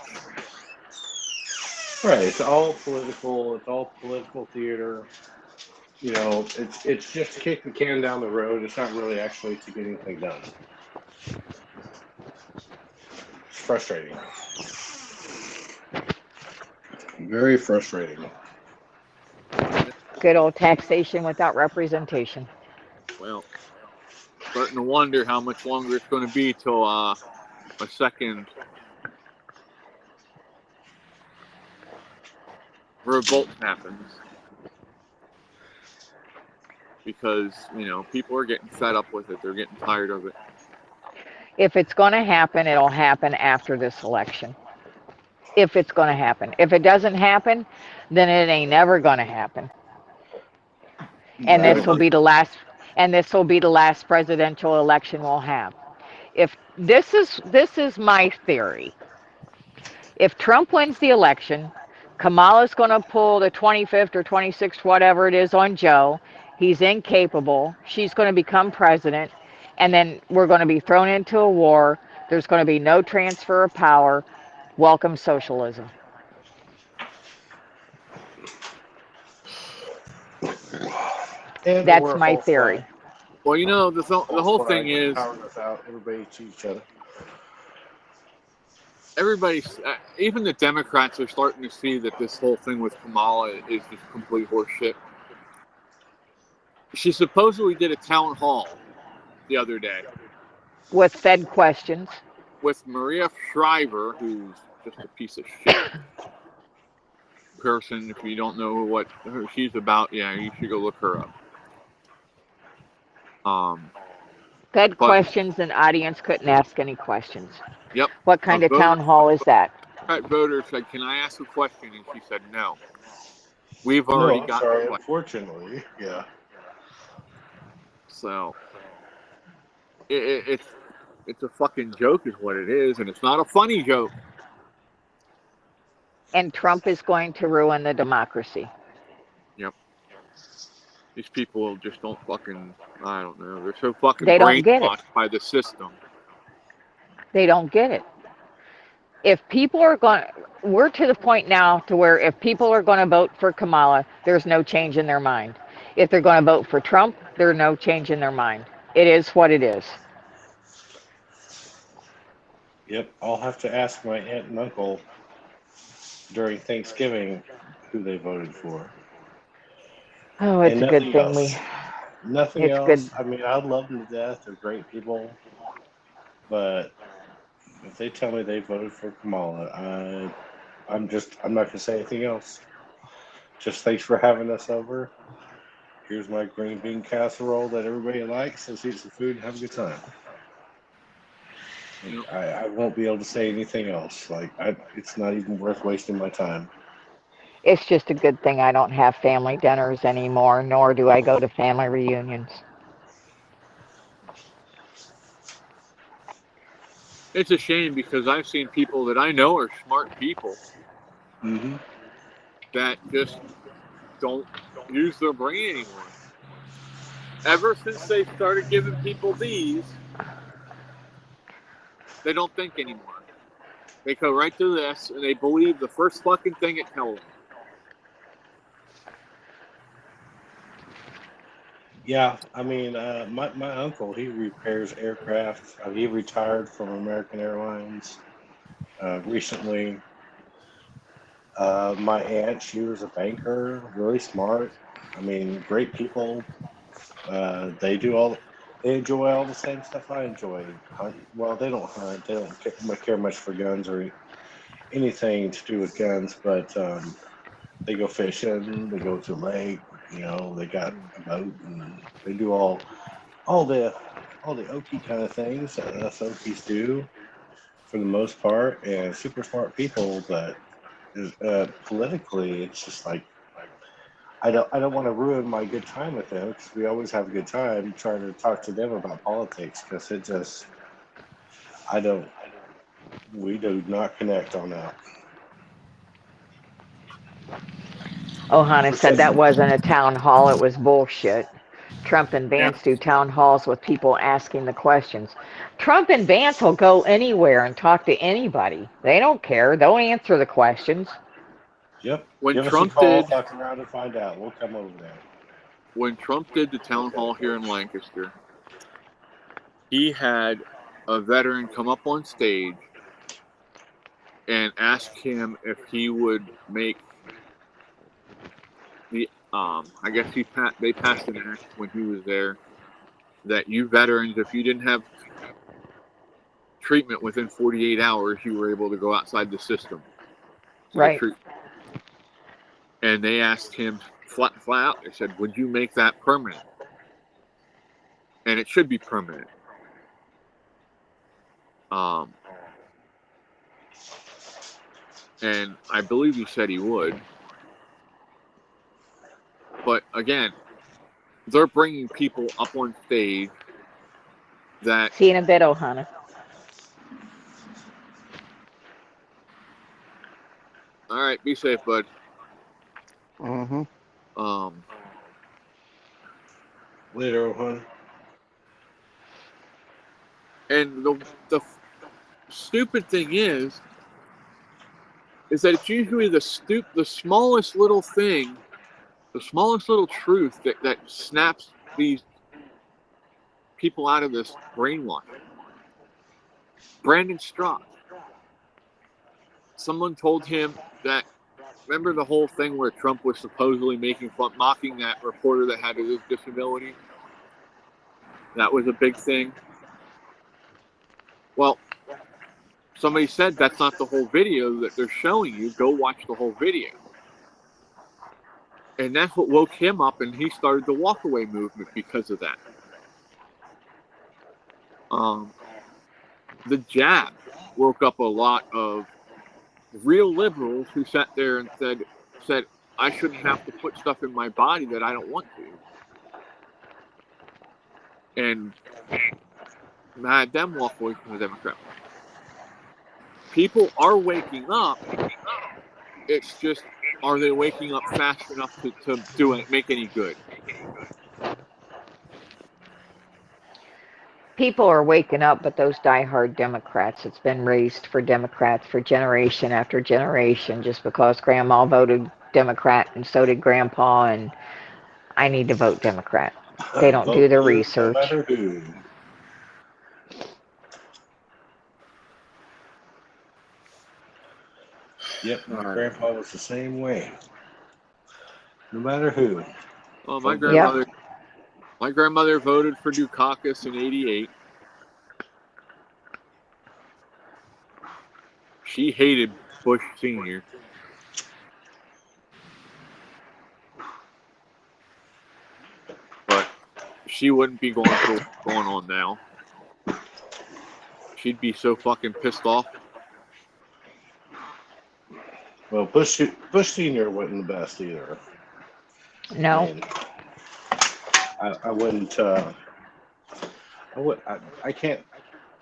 Speaker 5: Right, it's all political. It's all political theater. You know, it's just to kick the can down the road. It's not really actually to get anything done. It's frustrating. Very frustrating.
Speaker 2: Good old taxation without representation.
Speaker 1: Well, starting to wonder how much longer it's going to be till a second revolt happens. Because, you know, people are getting fed up with it. They're getting tired of it.
Speaker 2: If it's going to happen, it'll happen after this election. If it's going to happen. If it doesn't happen, then it ain't never going to happen. And this will be the last. And this will be the last presidential election we'll have. If this is my theory. If Trump wins the election, Kamala's going to pull the 25th or 26th, whatever it is, on Joe. He's incapable. She's going to become president. And then we're going to be thrown into a war. There's going to be no transfer of power. Welcome socialism.
Speaker 5: And
Speaker 2: That's
Speaker 5: we're a
Speaker 2: my
Speaker 5: false
Speaker 2: theory.
Speaker 5: flag.
Speaker 1: Well, you know, the whole
Speaker 5: False
Speaker 1: thing
Speaker 5: flag,
Speaker 1: is
Speaker 5: power goes out, everybody to each other.
Speaker 1: everybody's, even the Democrats are starting to see that this whole thing with Kamala is just complete horseshit. She supposedly did a town hall the other day
Speaker 2: With Fed questions.
Speaker 1: with Maria Shriver, who's just a piece of shit person. If you don't know what she's about, yeah, you should go look her up.
Speaker 2: Fed questions, and audience couldn't ask any questions.
Speaker 1: Yep.
Speaker 2: What kind of town hall is that?
Speaker 1: Voter said, "Can I ask a question?" And she said, "No. We've already got."
Speaker 5: Sorry, unfortunately, yeah.
Speaker 1: So it's a fucking joke, is what it is, and it's not a funny joke.
Speaker 2: And Trump is going to ruin the democracy.
Speaker 1: Yep. These people just don't fucking, I don't know. They're so fucking
Speaker 2: They don't get it.
Speaker 1: brainwashed by the system.
Speaker 2: They don't get it. If people are going, we're to the point now to where if people are going to vote for Kamala, there's no change in their mind. If they're going to vote for Trump, there's no change in their mind. It is what it is.
Speaker 5: Yep, I'll have to ask my aunt and uncle during Thanksgiving who they voted for.
Speaker 2: Oh, it's a good thing
Speaker 5: Nothing
Speaker 2: it's
Speaker 5: else.
Speaker 2: good.
Speaker 5: I mean, I love them to death. They're great people. But if they tell me they voted for Kamala, I'm not gonna say anything else. Just thanks for having us over. Here's my green bean casserole that everybody likes. Let's eat some food and have a good time. I won't be able to say anything else. It's not even worth wasting my time.
Speaker 2: It's just a good thing I don't have family dinners anymore, nor do I go to family reunions.
Speaker 1: It's a shame because I've seen people that I know are smart people
Speaker 5: Mm-hmm.
Speaker 1: that just don't use their brain anymore. Ever since they started giving people these, they don't think anymore. They go right to this and they believe the first fucking thing it tells them.
Speaker 5: Yeah, I mean, my uncle, he repairs aircraft. He retired from American Airlines recently. My aunt, she was a banker, really smart. I mean, great people. They enjoy all the same stuff I enjoy. Hunt. Well, they don't hunt. They don't care much for guns or anything to do with guns, but they go fishing. They go to the lake. You know, they got a boat, and they do all the all the Okie kind of things that us Okies do for the most part, and super smart people. But politically, it's just like I don't want to ruin my good time with them because we always have a good time trying to talk to them about politics because it just I don't we do not connect on that.
Speaker 2: Ohana said that wasn't a town hall, it was bullshit. Trump and
Speaker 1: Yeah.
Speaker 2: Vance do town halls with people asking the questions. Trump and Vance will go anywhere and talk to anybody. They don't care. They'll answer the questions.
Speaker 5: Yep.
Speaker 1: When
Speaker 5: Give us a
Speaker 1: Trump
Speaker 5: call,
Speaker 1: did
Speaker 5: talk around and find out. We'll come over there.
Speaker 1: the town hall here in Lancaster, he had a veteran come up on stage and ask him if he would make the I guess they passed an act when he was there that you veterans, if you didn't have treatment within 48 hours, you were able to go outside the system.
Speaker 2: Right.
Speaker 1: And they asked him flat out, they said, would you make that permanent? And it should be permanent. And I believe he said he would. But again, they're bringing people up on stage that...
Speaker 2: See you in a bit, Ohana.
Speaker 1: All right, be safe, bud.
Speaker 6: Mm-hmm.
Speaker 5: Later, Ohana.
Speaker 1: And the stupid thing is that it's usually the smallest little thing, the smallest little truth that snaps these people out of this brainwashing. Brandon Strauss. Someone told him that, remember the whole thing where Trump was supposedly mocking that reporter that had a disability? That was a big thing. Well, somebody said that's not the whole video that they're showing you. Go watch the whole video. And that's what woke him up, and he started the walkaway movement because of that. The jab woke up a lot of real liberals who sat there and said, I shouldn't have to put stuff in my body that I don't want to. And had them walk away from the Democrat. People are waking up. It's just, are they waking up fast enough to make any good?
Speaker 2: People are waking up, but those diehard Democrats, it's been raised for Democrats for generation after generation just because Grandma voted Democrat and so did Grandpa, and I need to vote Democrat. They don't do their research.
Speaker 5: No matter who. Yep, my grandpa was the same way. No matter who.
Speaker 1: Oh, my grandmother voted for Dukakis in '88. She hated Bush Sr. But she wouldn't be going for what's going on now. She'd be so fucking pissed off.
Speaker 5: Well, Bush Sr. wasn't the best either.
Speaker 2: No.
Speaker 5: I mean, I wouldn't. I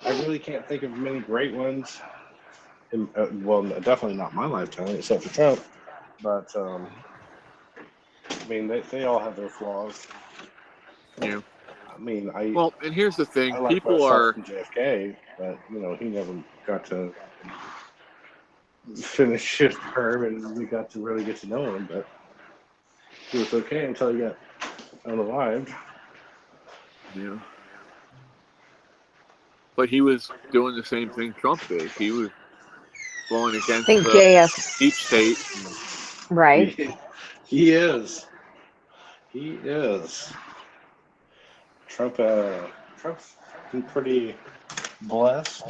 Speaker 5: really can't think of many great ones. Well, definitely not my lifetime, except for Trump. But I mean, they all have their flaws.
Speaker 1: Yeah.
Speaker 5: I mean,
Speaker 1: well, and here's the thing:
Speaker 5: I like
Speaker 1: people are
Speaker 5: JFK, but he never got to finish his term, and we got to really get to know him. But he was okay until he got unalived.
Speaker 1: You know. But he was doing the same thing Trump did. He was going against
Speaker 2: think
Speaker 1: the
Speaker 2: JF,
Speaker 1: deep state.
Speaker 2: right?
Speaker 5: He is. He is. Trump's been pretty blessed,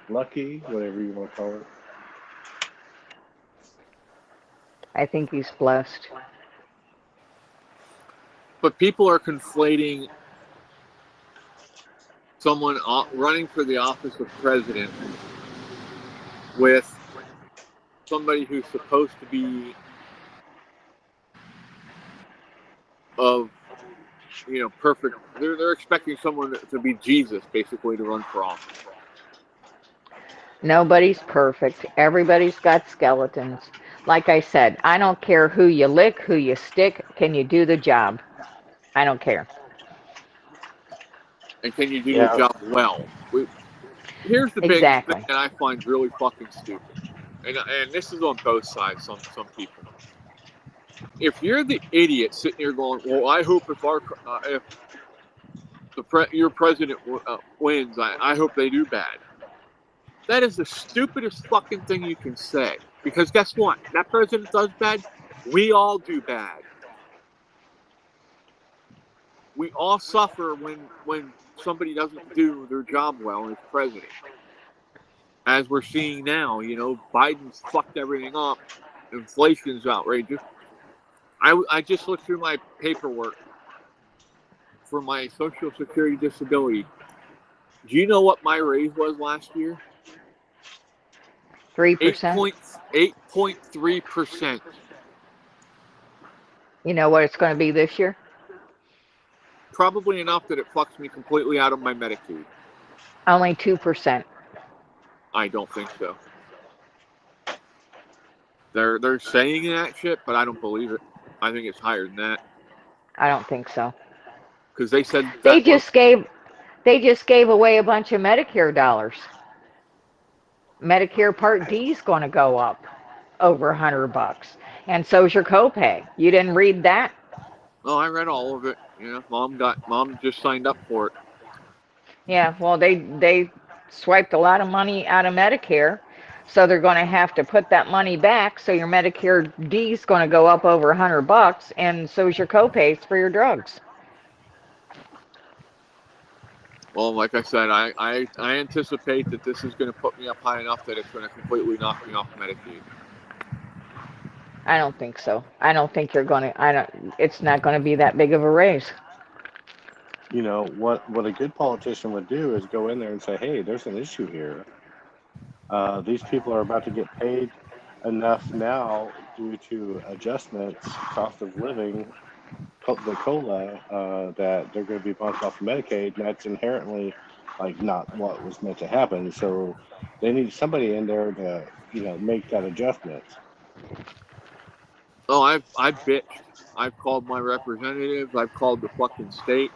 Speaker 5: lucky, whatever you want to call it.
Speaker 2: I think he's blessed.
Speaker 1: But people are conflating someone running for the office of president with somebody who's supposed to be of, perfect. They're expecting someone to be Jesus, basically, to run for office.
Speaker 2: Nobody's perfect. Everybody's got skeletons. Like I said, I don't care who you lick, who you stick. Can you do the job? I don't care.
Speaker 1: And can you do your job well? Here's the biggest
Speaker 2: Exactly.
Speaker 1: thing that I find really fucking stupid. And this is on both sides, some people. If you're the idiot sitting here going, well, I hope if your president wins, I hope they do bad. That is the stupidest fucking thing you can say. Because guess what? That president does bad, we all do bad. We all suffer when somebody doesn't do their job well as president. As we're seeing now, Biden's fucked everything up. Inflation's outrageous. I just looked through my paperwork for my Social Security disability. Do you know what my raise was last year?
Speaker 2: 3%.
Speaker 1: 8.3%.
Speaker 2: You know what it's going to be this year?
Speaker 1: Probably enough that it fucks me completely out of my Medicaid.
Speaker 2: Only 2%.
Speaker 1: I don't think so. They're saying that shit, but I don't believe it. I think it's higher than that.
Speaker 2: I don't think so.
Speaker 1: Because they said
Speaker 2: They just gave away a bunch of Medicare dollars. Medicare Part D is going to go up over $100, and so's your copay. You didn't read that?
Speaker 1: Oh, I read all of it. Mom just signed up for it.
Speaker 2: Yeah, well, they swiped a lot of money out of Medicare, so they're going to have to put that money back. So your Medicare D is going to go up over $100, and so's your copays for your drugs.
Speaker 1: Well, like I said, I anticipate that this is going to put me up high enough that it's going to completely knock me off Medicaid.
Speaker 2: I don't think so. I don't think you're going to. It's not going to be that big of a raise.
Speaker 5: What a good politician would do is go in there and say, hey, there's an issue here. These people are about to get paid enough now due to adjustments, cost of living, the COLA, that they're going to be bumped off of Medicaid, and that's inherently not what was meant to happen. So they need somebody in there to make that adjustment.
Speaker 1: Oh, I've bitched. I've called my representatives. I've called the fucking state.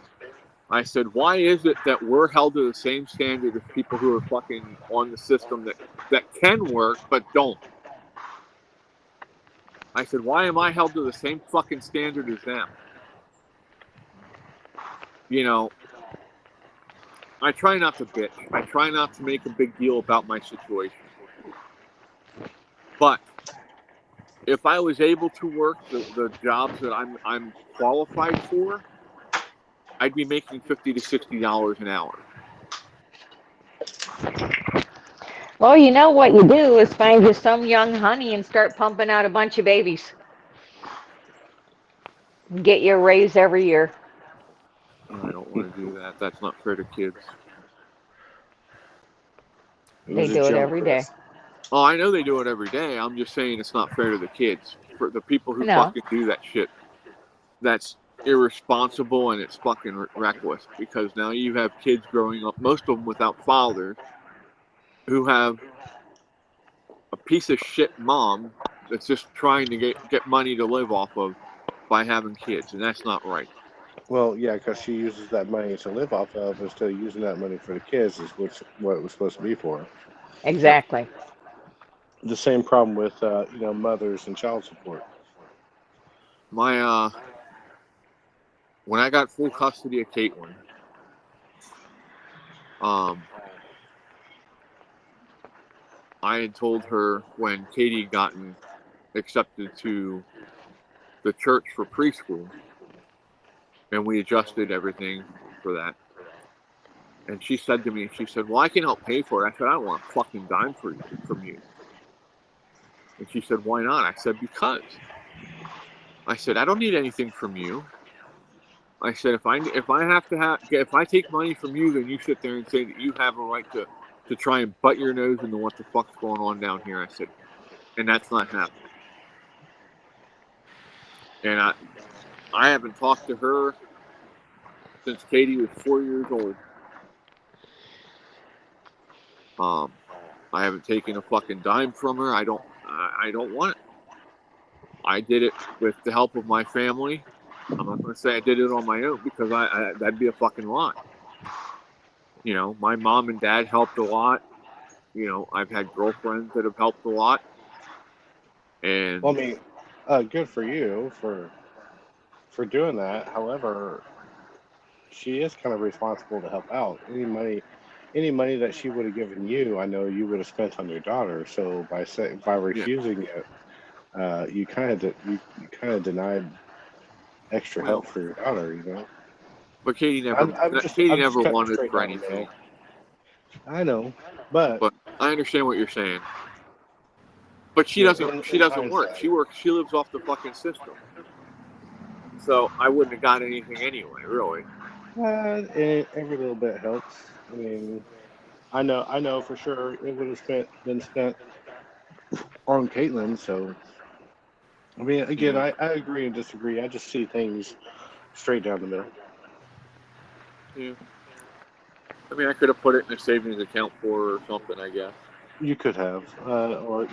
Speaker 1: I said, why is it that we're held to the same standard as people who are fucking on the system that can work but don't? I said, why am I held to the same fucking standard as them? I try not to bitch. I try not to make a big deal about my situation. But if I was able to work the jobs that I'm qualified for, I'd be making $50 to $60 an hour.
Speaker 2: Well, you know what you do is find you some young honey and start pumping out a bunch of babies. Get you a raise every year.
Speaker 1: I don't want to do that. That's not fair to kids.
Speaker 2: They do it every day.
Speaker 1: Oh, I know they do it every day. I'm just saying it's not fair to the kids. For the people who
Speaker 2: No.
Speaker 1: fucking do that shit, that's irresponsible and it's fucking reckless. Because now you have kids growing up, most of them without fathers, who have a piece of shit mom that's just trying to get money to live off of by having kids, and that's not right.
Speaker 5: Well, yeah, because she uses that money to live off of instead of using that money for the kids, is what it was supposed to be for.
Speaker 2: Exactly.
Speaker 5: The same problem with mothers and child support.
Speaker 1: My when I got full custody of Caitlin, I had told her when Katie had gotten accepted to the church for preschool, and we adjusted everything for that. And she said to me, she said, well, I can help pay for it. I said, I don't want a fucking dime from you. And she said, why not? I said, because. I said, I don't need anything from you. I said, if I take money from you, then you sit there and say that you have a right to try and butt your nose into what the fuck's going on down here. I said, and that's not happening. And I haven't talked to her since Katie was 4 years old. I haven't taken a fucking dime from her. I don't want it. I did it with the help of my family. I'm not going to say I did it on my own because that'd be a fucking lie. You know, my mom and dad helped a lot. You know, I've had girlfriends that have helped a lot. And
Speaker 5: Well, I mean, good for you for doing that. However, she is kind of responsible to help out. Any money that she would have given you, I know you would have spent on your daughter. So by refusing it, you kind of denied extra help for your daughter. You know.
Speaker 1: But Katie never wanted for anything.
Speaker 5: I know, but
Speaker 1: I understand what you're saying. But she doesn't work. She lives off the fucking system. So I wouldn't have got anything anyway, really.
Speaker 5: Every little bit helps. I mean, I know for sure it would have been spent on Caitlin. So, I mean, again, I agree and disagree. I just see things straight down the middle.
Speaker 1: Yeah. I mean, I could have put it in a savings account for her or something, I guess.
Speaker 5: You could have, or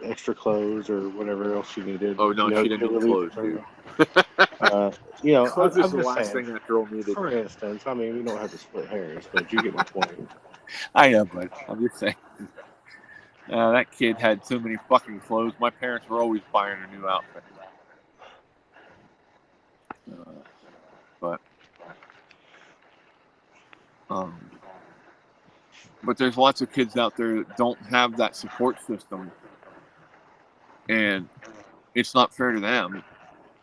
Speaker 5: extra clothes or whatever else you needed.
Speaker 1: Oh no, she didn't need clothes, dude.
Speaker 5: Clothes
Speaker 1: is the last thing that girl needed.
Speaker 5: For instance, I mean, we don't have to split hairs, but you get my point.
Speaker 1: I know, but I'm just saying. That kid had so many fucking clothes. My parents were always buying a new outfit. But there's lots of kids out there that don't have that support system, and it's not fair to them.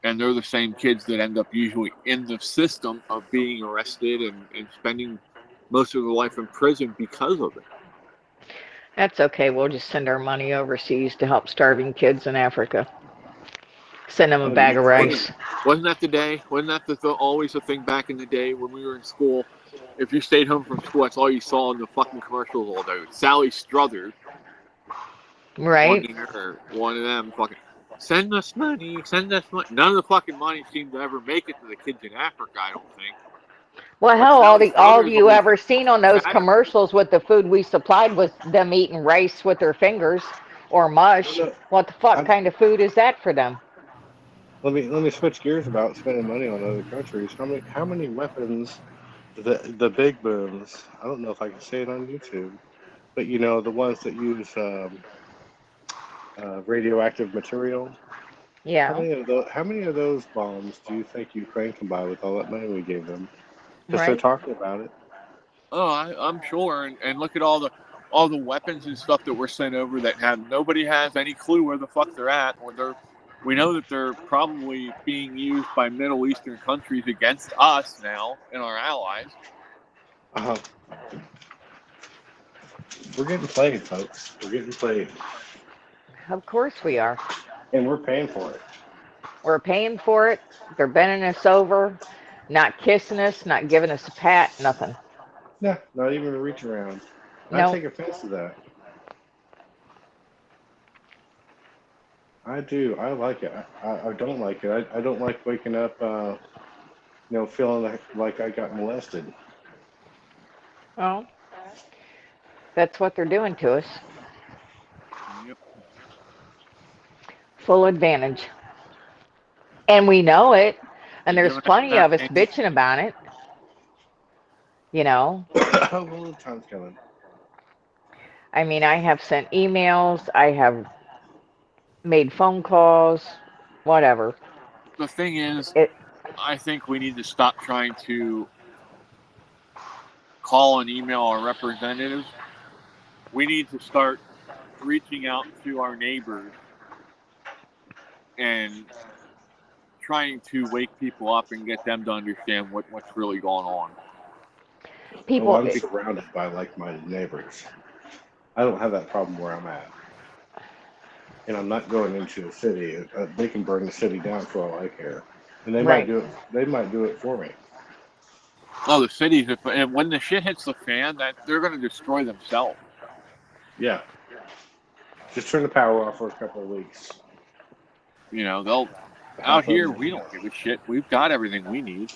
Speaker 1: And they're the same kids that end up usually in the system of being arrested and spending most of their life in prison because of it.
Speaker 2: That's okay. We'll just send our money overseas to help starving kids in Africa. Send them a bag of rice.
Speaker 1: Wasn't that the day? Wasn't that always a thing back in the day when we were in school? If you stayed home from school, that's all you saw in the fucking commercials all day. Sally Struthers.
Speaker 2: Right.
Speaker 1: One of them fucking, send us money. None of the fucking money seemed to ever make it to the kids in Africa, I don't think.
Speaker 2: Well, hell, all you ever seen on those commercials with the food we supplied was them eating rice with their fingers or mush. What the fuck kind of food is that for them?
Speaker 5: Let me switch gears about spending money on other countries. How many weapons the big booms? I don't know if I can say it on YouTube, but the ones that use radioactive material.
Speaker 2: Yeah.
Speaker 5: How many of those bombs do you think Ukraine can buy with all that money we gave them? Because they're talking about it.
Speaker 1: Oh, I'm sure. And look at all the weapons and stuff that were sent over that nobody has any clue where the fuck they're at, or we know that they're probably being used by Middle Eastern countries against us now and our allies.
Speaker 5: We're getting played, folks. We're getting played.
Speaker 2: Of course we are.
Speaker 5: And we're paying for it.
Speaker 2: We're paying for it. They're bending us over, not kissing us, not giving us a pat, nothing.
Speaker 5: Yeah, not even a reach around.
Speaker 2: No.
Speaker 5: I take offense to that. I do. I like it. I don't like it. I don't like waking up, feeling like I got molested.
Speaker 2: Well, that's what they're doing to us.
Speaker 1: Yep.
Speaker 2: Full advantage. And we know it. And there's plenty of us bitching about it.
Speaker 5: Well, time's coming.
Speaker 2: I mean, I have sent emails. I have made phone calls, whatever.
Speaker 1: The thing is, I think we need to stop trying to call and email our representatives. We need to start reaching out to our neighbors and trying to wake people up and get them to understand what's really going on.
Speaker 2: People,
Speaker 5: I'm surrounded by like-minded neighbors. I don't have that problem where I'm at. And I'm not going into a city. They can burn the city down for all I care. And they
Speaker 2: Right.
Speaker 5: might do it. They might do it for me.
Speaker 1: Oh, the cities, and when the shit hits the fan, that they're going to destroy themselves.
Speaker 5: Yeah. Just turn the power off for a couple of weeks.
Speaker 1: You know, they'll out here. We don't give a shit. We've got everything we need.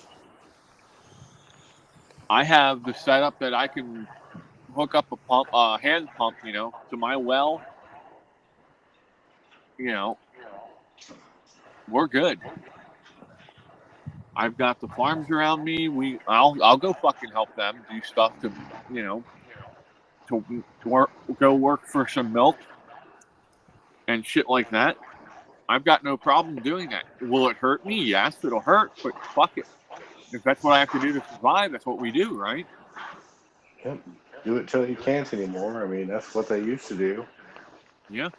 Speaker 1: I have the setup that I can hook up a pump, hand pump, you know, to my well. You know, we're good. I've got the farms around me. I'll go fucking help them do stuff to, you know, to go work for some milk and shit like that. I've got no problem doing that. Will it hurt me? Yes, it'll hurt, but fuck it. If that's what I have to do to survive, that's what we do, right?
Speaker 5: Yep. Do it till you can't anymore. I mean, that's what they used to do.
Speaker 1: Yeah.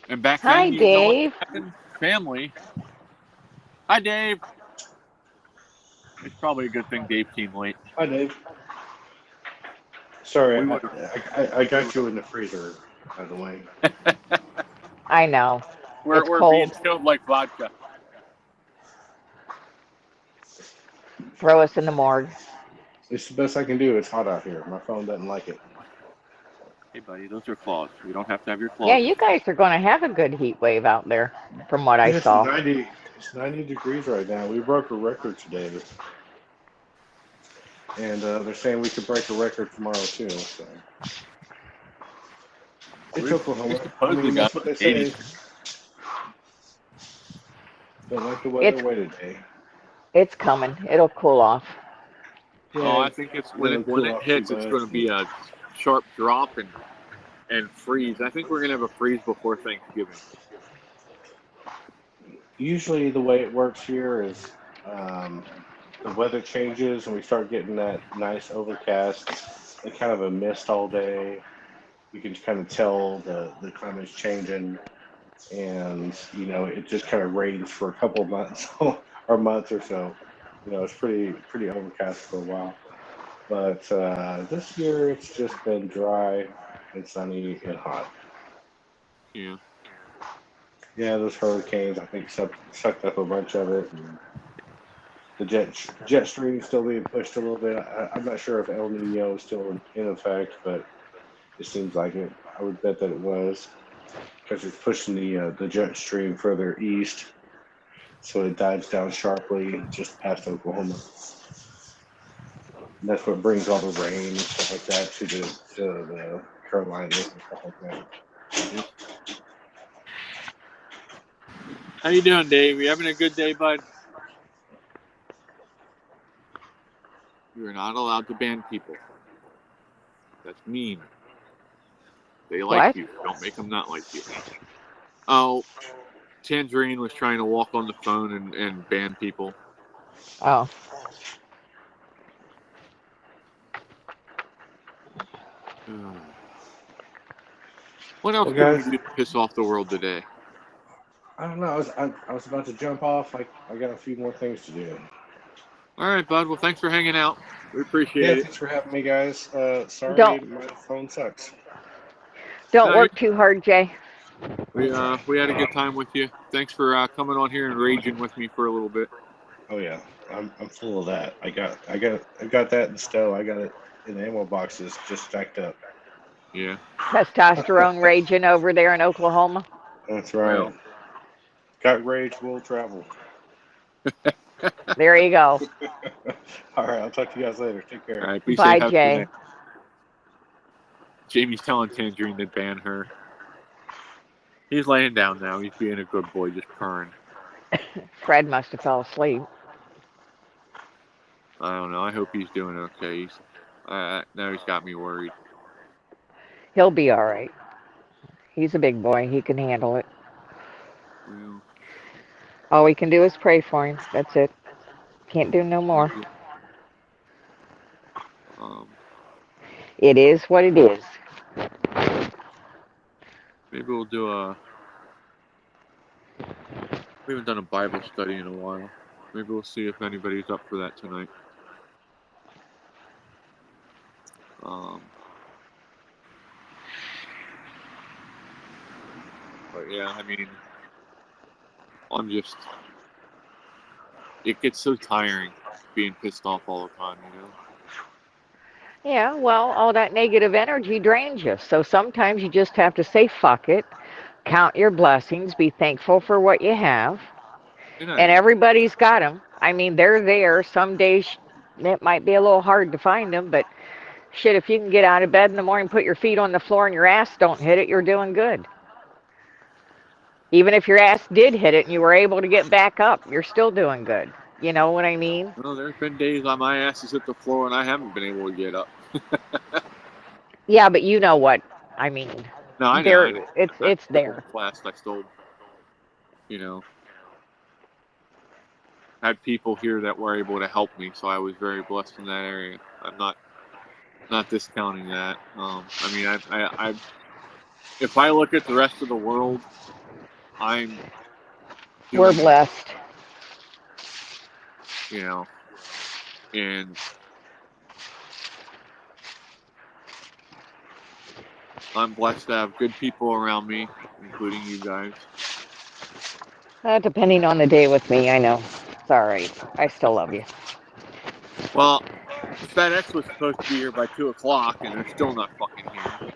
Speaker 1: And back
Speaker 2: Hi,
Speaker 1: then, you know what
Speaker 2: Dave.
Speaker 1: happened? Family. Hi, Dave. It's probably a good thing Dave came late.
Speaker 5: Hi, Dave. Sorry,
Speaker 1: We
Speaker 5: I got you in the freezer, by the way.
Speaker 2: I know.
Speaker 1: We're being
Speaker 2: cold.
Speaker 1: chilled like vodka.
Speaker 2: Throw us in the morgue.
Speaker 5: It's the best I can do. It's hot out here. My phone doesn't like it.
Speaker 1: Hey, buddy, those are claws. We don't have to have your claws.
Speaker 2: Yeah, you guys are going to have a good heat wave out there, from what I
Speaker 5: It's
Speaker 2: saw.
Speaker 5: 90 degrees right now. We broke a record today. And they're saying we could break a record tomorrow, too. So. It's Oklahoma. I mean, that's what they say. Don't like the weather way today.
Speaker 2: It's coming. It'll cool off.
Speaker 1: Oh, I think it's when it hits, it's going to be a sharp drop and freeze. I think we're going to have a freeze before Thanksgiving.
Speaker 5: Usually the way it works here is the weather changes and we start getting that nice overcast and kind of a mist all day. You can kind of tell the climate's changing, and you know it just kind of rains for a couple of months or a month or so. You know, it's pretty overcast for a while. But this year it's just been dry and sunny and hot.
Speaker 1: Yeah.
Speaker 5: Yeah, those hurricanes I think sucked up a bunch of it. And the jet stream is still being pushed a little bit. I'm not sure if El Nino is still in effect, but it seems like it. I would bet that it was, because it's pushing the jet stream further east, so it dives down sharply just past Oklahoma. And that's what brings all the rain and stuff like that to the Carolinas and stuff like that.
Speaker 1: How you doing, Dave? You having a good day, bud? You're not allowed to ban people. That's mean. They like
Speaker 2: What?
Speaker 1: you. Don't make them not like you. Oh, Tangerine was trying to walk on the phone and ban people.
Speaker 2: Oh.
Speaker 1: What else can we do to piss off the world today?
Speaker 5: I don't know. I was about to jump off. I got a few more things to do.
Speaker 1: All right, bud. Well, thanks for hanging out. We appreciate
Speaker 5: Yeah,
Speaker 1: it.
Speaker 5: thanks for having me, guys. Sorry, my phone sucks.
Speaker 2: Don't work too hard, Jay.
Speaker 1: We had a good time with you. Thanks for coming on here and raging with me for a little bit.
Speaker 5: Oh yeah, I'm full of that. I got that in the stove. I got it in the ammo boxes, just stacked up.
Speaker 1: Yeah.
Speaker 2: Testosterone raging over there in Oklahoma.
Speaker 5: That's right. Well, got rage, will travel.
Speaker 2: There you go.
Speaker 5: All right, I'll talk to you guys later. Take care.
Speaker 1: All right, be
Speaker 2: Bye,
Speaker 1: safe.
Speaker 2: Jay.
Speaker 1: Jamie's telling Tangerine to ban her. He's laying down now. He's being a good boy, just purring.
Speaker 2: Fred must have fell asleep.
Speaker 1: I don't know. I hope he's doing okay. Now he's got me worried.
Speaker 2: He'll be all right. He's a big boy. He can handle it.
Speaker 1: Well,
Speaker 2: all we can do is pray for him. That's it. Can't do no more. It is what it is.
Speaker 1: Maybe we'll do a. We haven't done a Bible study in a while. Maybe we'll see if anybody's up for that tonight. But yeah, I mean, I'm just. It gets so tiring being pissed off all the time, you know?
Speaker 2: Yeah, well, all that negative energy drains you. So sometimes you just have to say, fuck it, count your blessings, be thankful for what you have.
Speaker 1: And
Speaker 2: And everybody's got them. I mean, they're there. Some days it might be a little hard to find them, but shit, if you can get out of bed in the morning, put your feet on the floor and your ass don't hit it, you're doing good. Even if your ass did hit it and you were able to get back up, you're still doing good. You know what I mean?
Speaker 1: well, there's been days on my ass is hit the floor and I haven't been able to get up.
Speaker 2: Yeah, but you know what I mean.
Speaker 1: No, I know.
Speaker 2: There,
Speaker 1: I know.
Speaker 2: it's there.
Speaker 1: Flask I stole. You know, had people here that were able to help me, so I was very blessed in that area. I'm not discounting that. I mean, I if I look at the rest of the world,
Speaker 2: We're blessed.
Speaker 1: You know, and I'm blessed to have good people around me, including you guys.
Speaker 2: Depending on the day with me, I know. It's all right. I still love you.
Speaker 1: Well, FedEx was supposed to be here by 2 o'clock, and they're still not fucking here.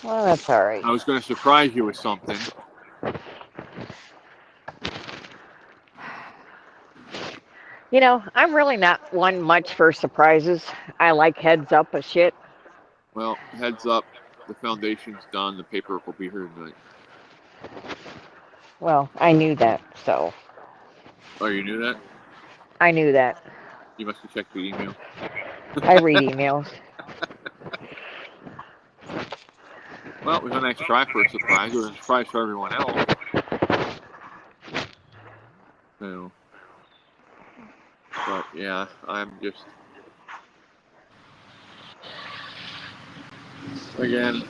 Speaker 2: Well, that's all right.
Speaker 1: I was going to surprise you with something.
Speaker 2: You know, I'm really not one much for surprises. I like heads up of shit.
Speaker 1: Well, heads up, the foundation's done. The paperwork will be here tonight.
Speaker 2: Well, I knew that, so.
Speaker 1: Oh, you knew that?
Speaker 2: I knew that.
Speaker 1: You must have checked the email.
Speaker 2: I read emails.
Speaker 1: Well, it was a nice try for a surprise. It was a surprise for everyone else. So, but yeah, I'm just again.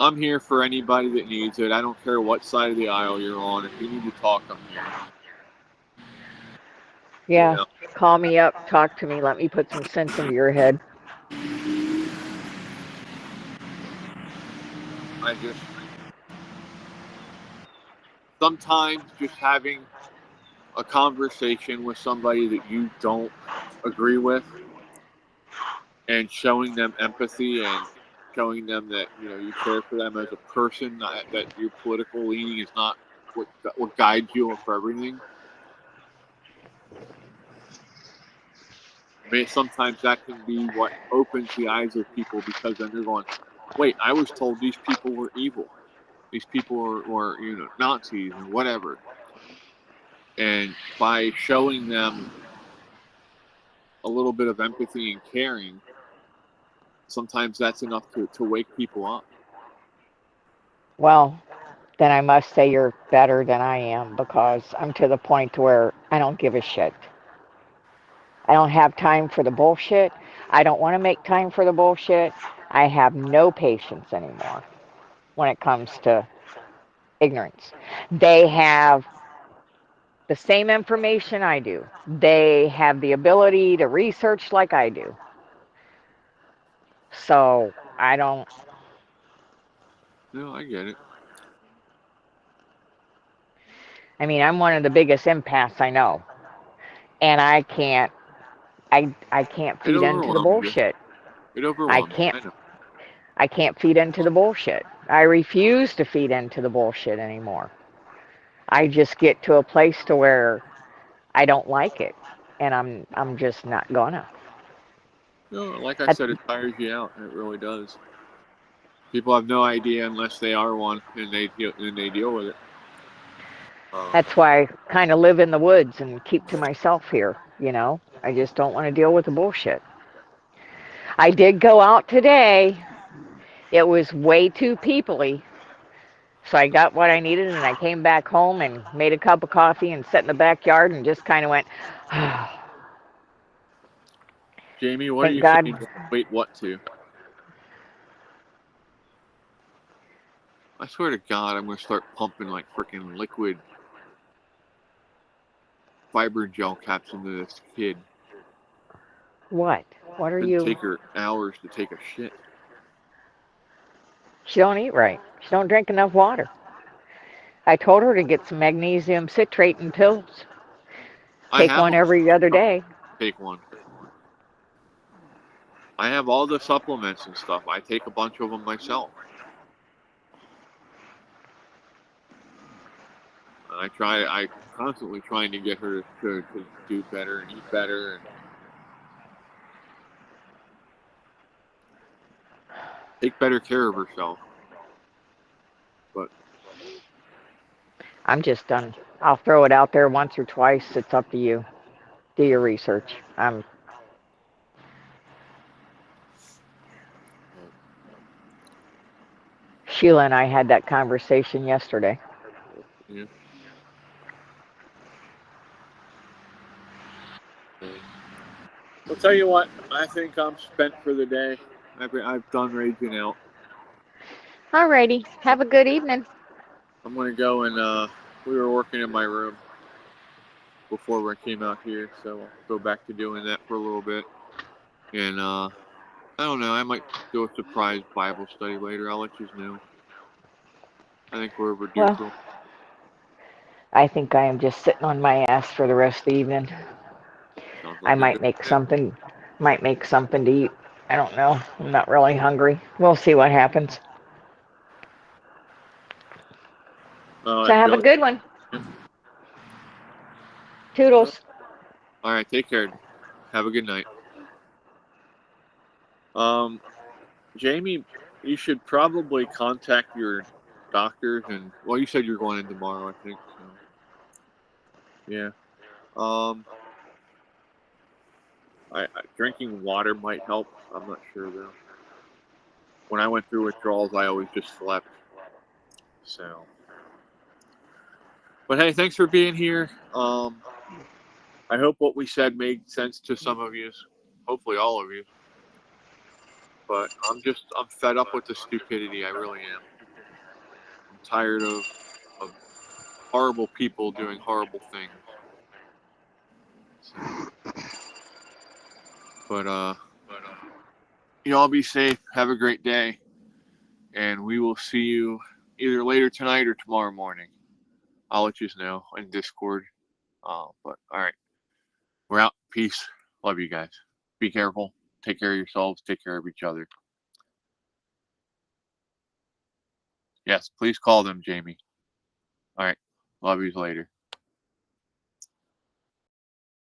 Speaker 1: I'm here for anybody that needs it. I don't care what side of the aisle you're on. If you need to talk, I'm here.
Speaker 2: Yeah,
Speaker 1: You know?
Speaker 2: Call me up, talk to me, let me put some sense into your head.
Speaker 1: I just sometimes just having a conversation with somebody that you don't agree with and showing them empathy and showing them that you care for them as a person, that your political leaning is not what guides you for everything. Sometimes that can be what opens the eyes of people, because then they're going, wait, I was told these people were evil. These people were Nazis or whatever. And by showing them a little bit of empathy and caring, sometimes that's enough to wake people up.
Speaker 2: Well, then I must say you're better than I am, because I'm to the point where I don't give a shit. I don't have time for the bullshit. I don't want to make time for the bullshit. I have no patience anymore when it comes to ignorance. They have the same information I do. They have the ability to research like I do. So I don't.
Speaker 1: No, I get it.
Speaker 2: I mean, I'm one of the biggest empaths I know, and I can't feed into the bullshit.
Speaker 1: It overwhelms you.
Speaker 2: I can't feed into the bullshit. I refuse to feed into the bullshit anymore. I just get to a place to where I don't like it, and I'm just not gonna.
Speaker 1: No, like I said, it tires you out. It really does. People have no idea unless they are one, and they deal with it.
Speaker 2: That's why I kind of live in the woods and keep to myself here. I just don't want to deal with the bullshit. I did go out today. It was way too peoply. So I got what I needed, and I came back home and made a cup of coffee and sat in the backyard and just kind of went,
Speaker 1: Jamie, what are
Speaker 2: Thank
Speaker 1: you
Speaker 2: God.
Speaker 1: saying? Wait, what to? I swear to God, I'm gonna start pumping like freaking liquid fiber gel caps into this kid.
Speaker 2: What? What are
Speaker 1: It'd
Speaker 2: you?
Speaker 1: take her hours to take a shit.
Speaker 2: She don't eat right. She don't drink enough water. I told her to get some magnesium citrate and pills.
Speaker 1: I
Speaker 2: Take
Speaker 1: have
Speaker 2: one every other day.
Speaker 1: take one. I have all the supplements and stuff. I take a bunch of them myself. I constantly trying to get her to do better and eat better. And take better care of herself. But
Speaker 2: I'm just done. I'll throw it out there once or twice. It's up to you. Do your research. Sheila and I had that conversation yesterday.
Speaker 1: yeah. I'll tell you what. I think I'm spent for the day. I've done raging out.
Speaker 2: Alrighty. Have a good evening.
Speaker 1: I'm gonna go and we were working in my room before we came out here, so I'll go back to doing that for a little bit. And I don't know. I might do a surprise Bible study later. I'll let you know. I think we're overdue.
Speaker 2: Well, I think I am just sitting on my ass for the rest of the evening.
Speaker 1: Sounds
Speaker 2: I
Speaker 1: like a
Speaker 2: might
Speaker 1: good
Speaker 2: make
Speaker 1: plan.
Speaker 2: something. Might make something to eat. I don't know. I'm not really hungry. We'll see what happens.
Speaker 1: All
Speaker 2: So
Speaker 1: right,
Speaker 2: have a
Speaker 1: Billy.
Speaker 2: good one. Toodles.
Speaker 1: All right, take care. Have a good night. Jamie, you should probably contact your doctors and well, you said you're going in tomorrow, I think. So yeah. Drinking water might help. I'm not sure though. When I went through withdrawals, I always just slept. So, but hey, thanks for being here. I hope what we said made sense to some of you, hopefully all of you. But I'm fed up with the stupidity. I really am. I'm tired of horrible people doing horrible things. So, but you all be safe. Have a great day, and we will see you either later tonight or tomorrow morning. I'll let you know in Discord. But all right, we're out. Peace. Love you guys. Be careful. Take care of yourselves. Take care of each other. Yes, please call them, Jamie. All right. Love you later.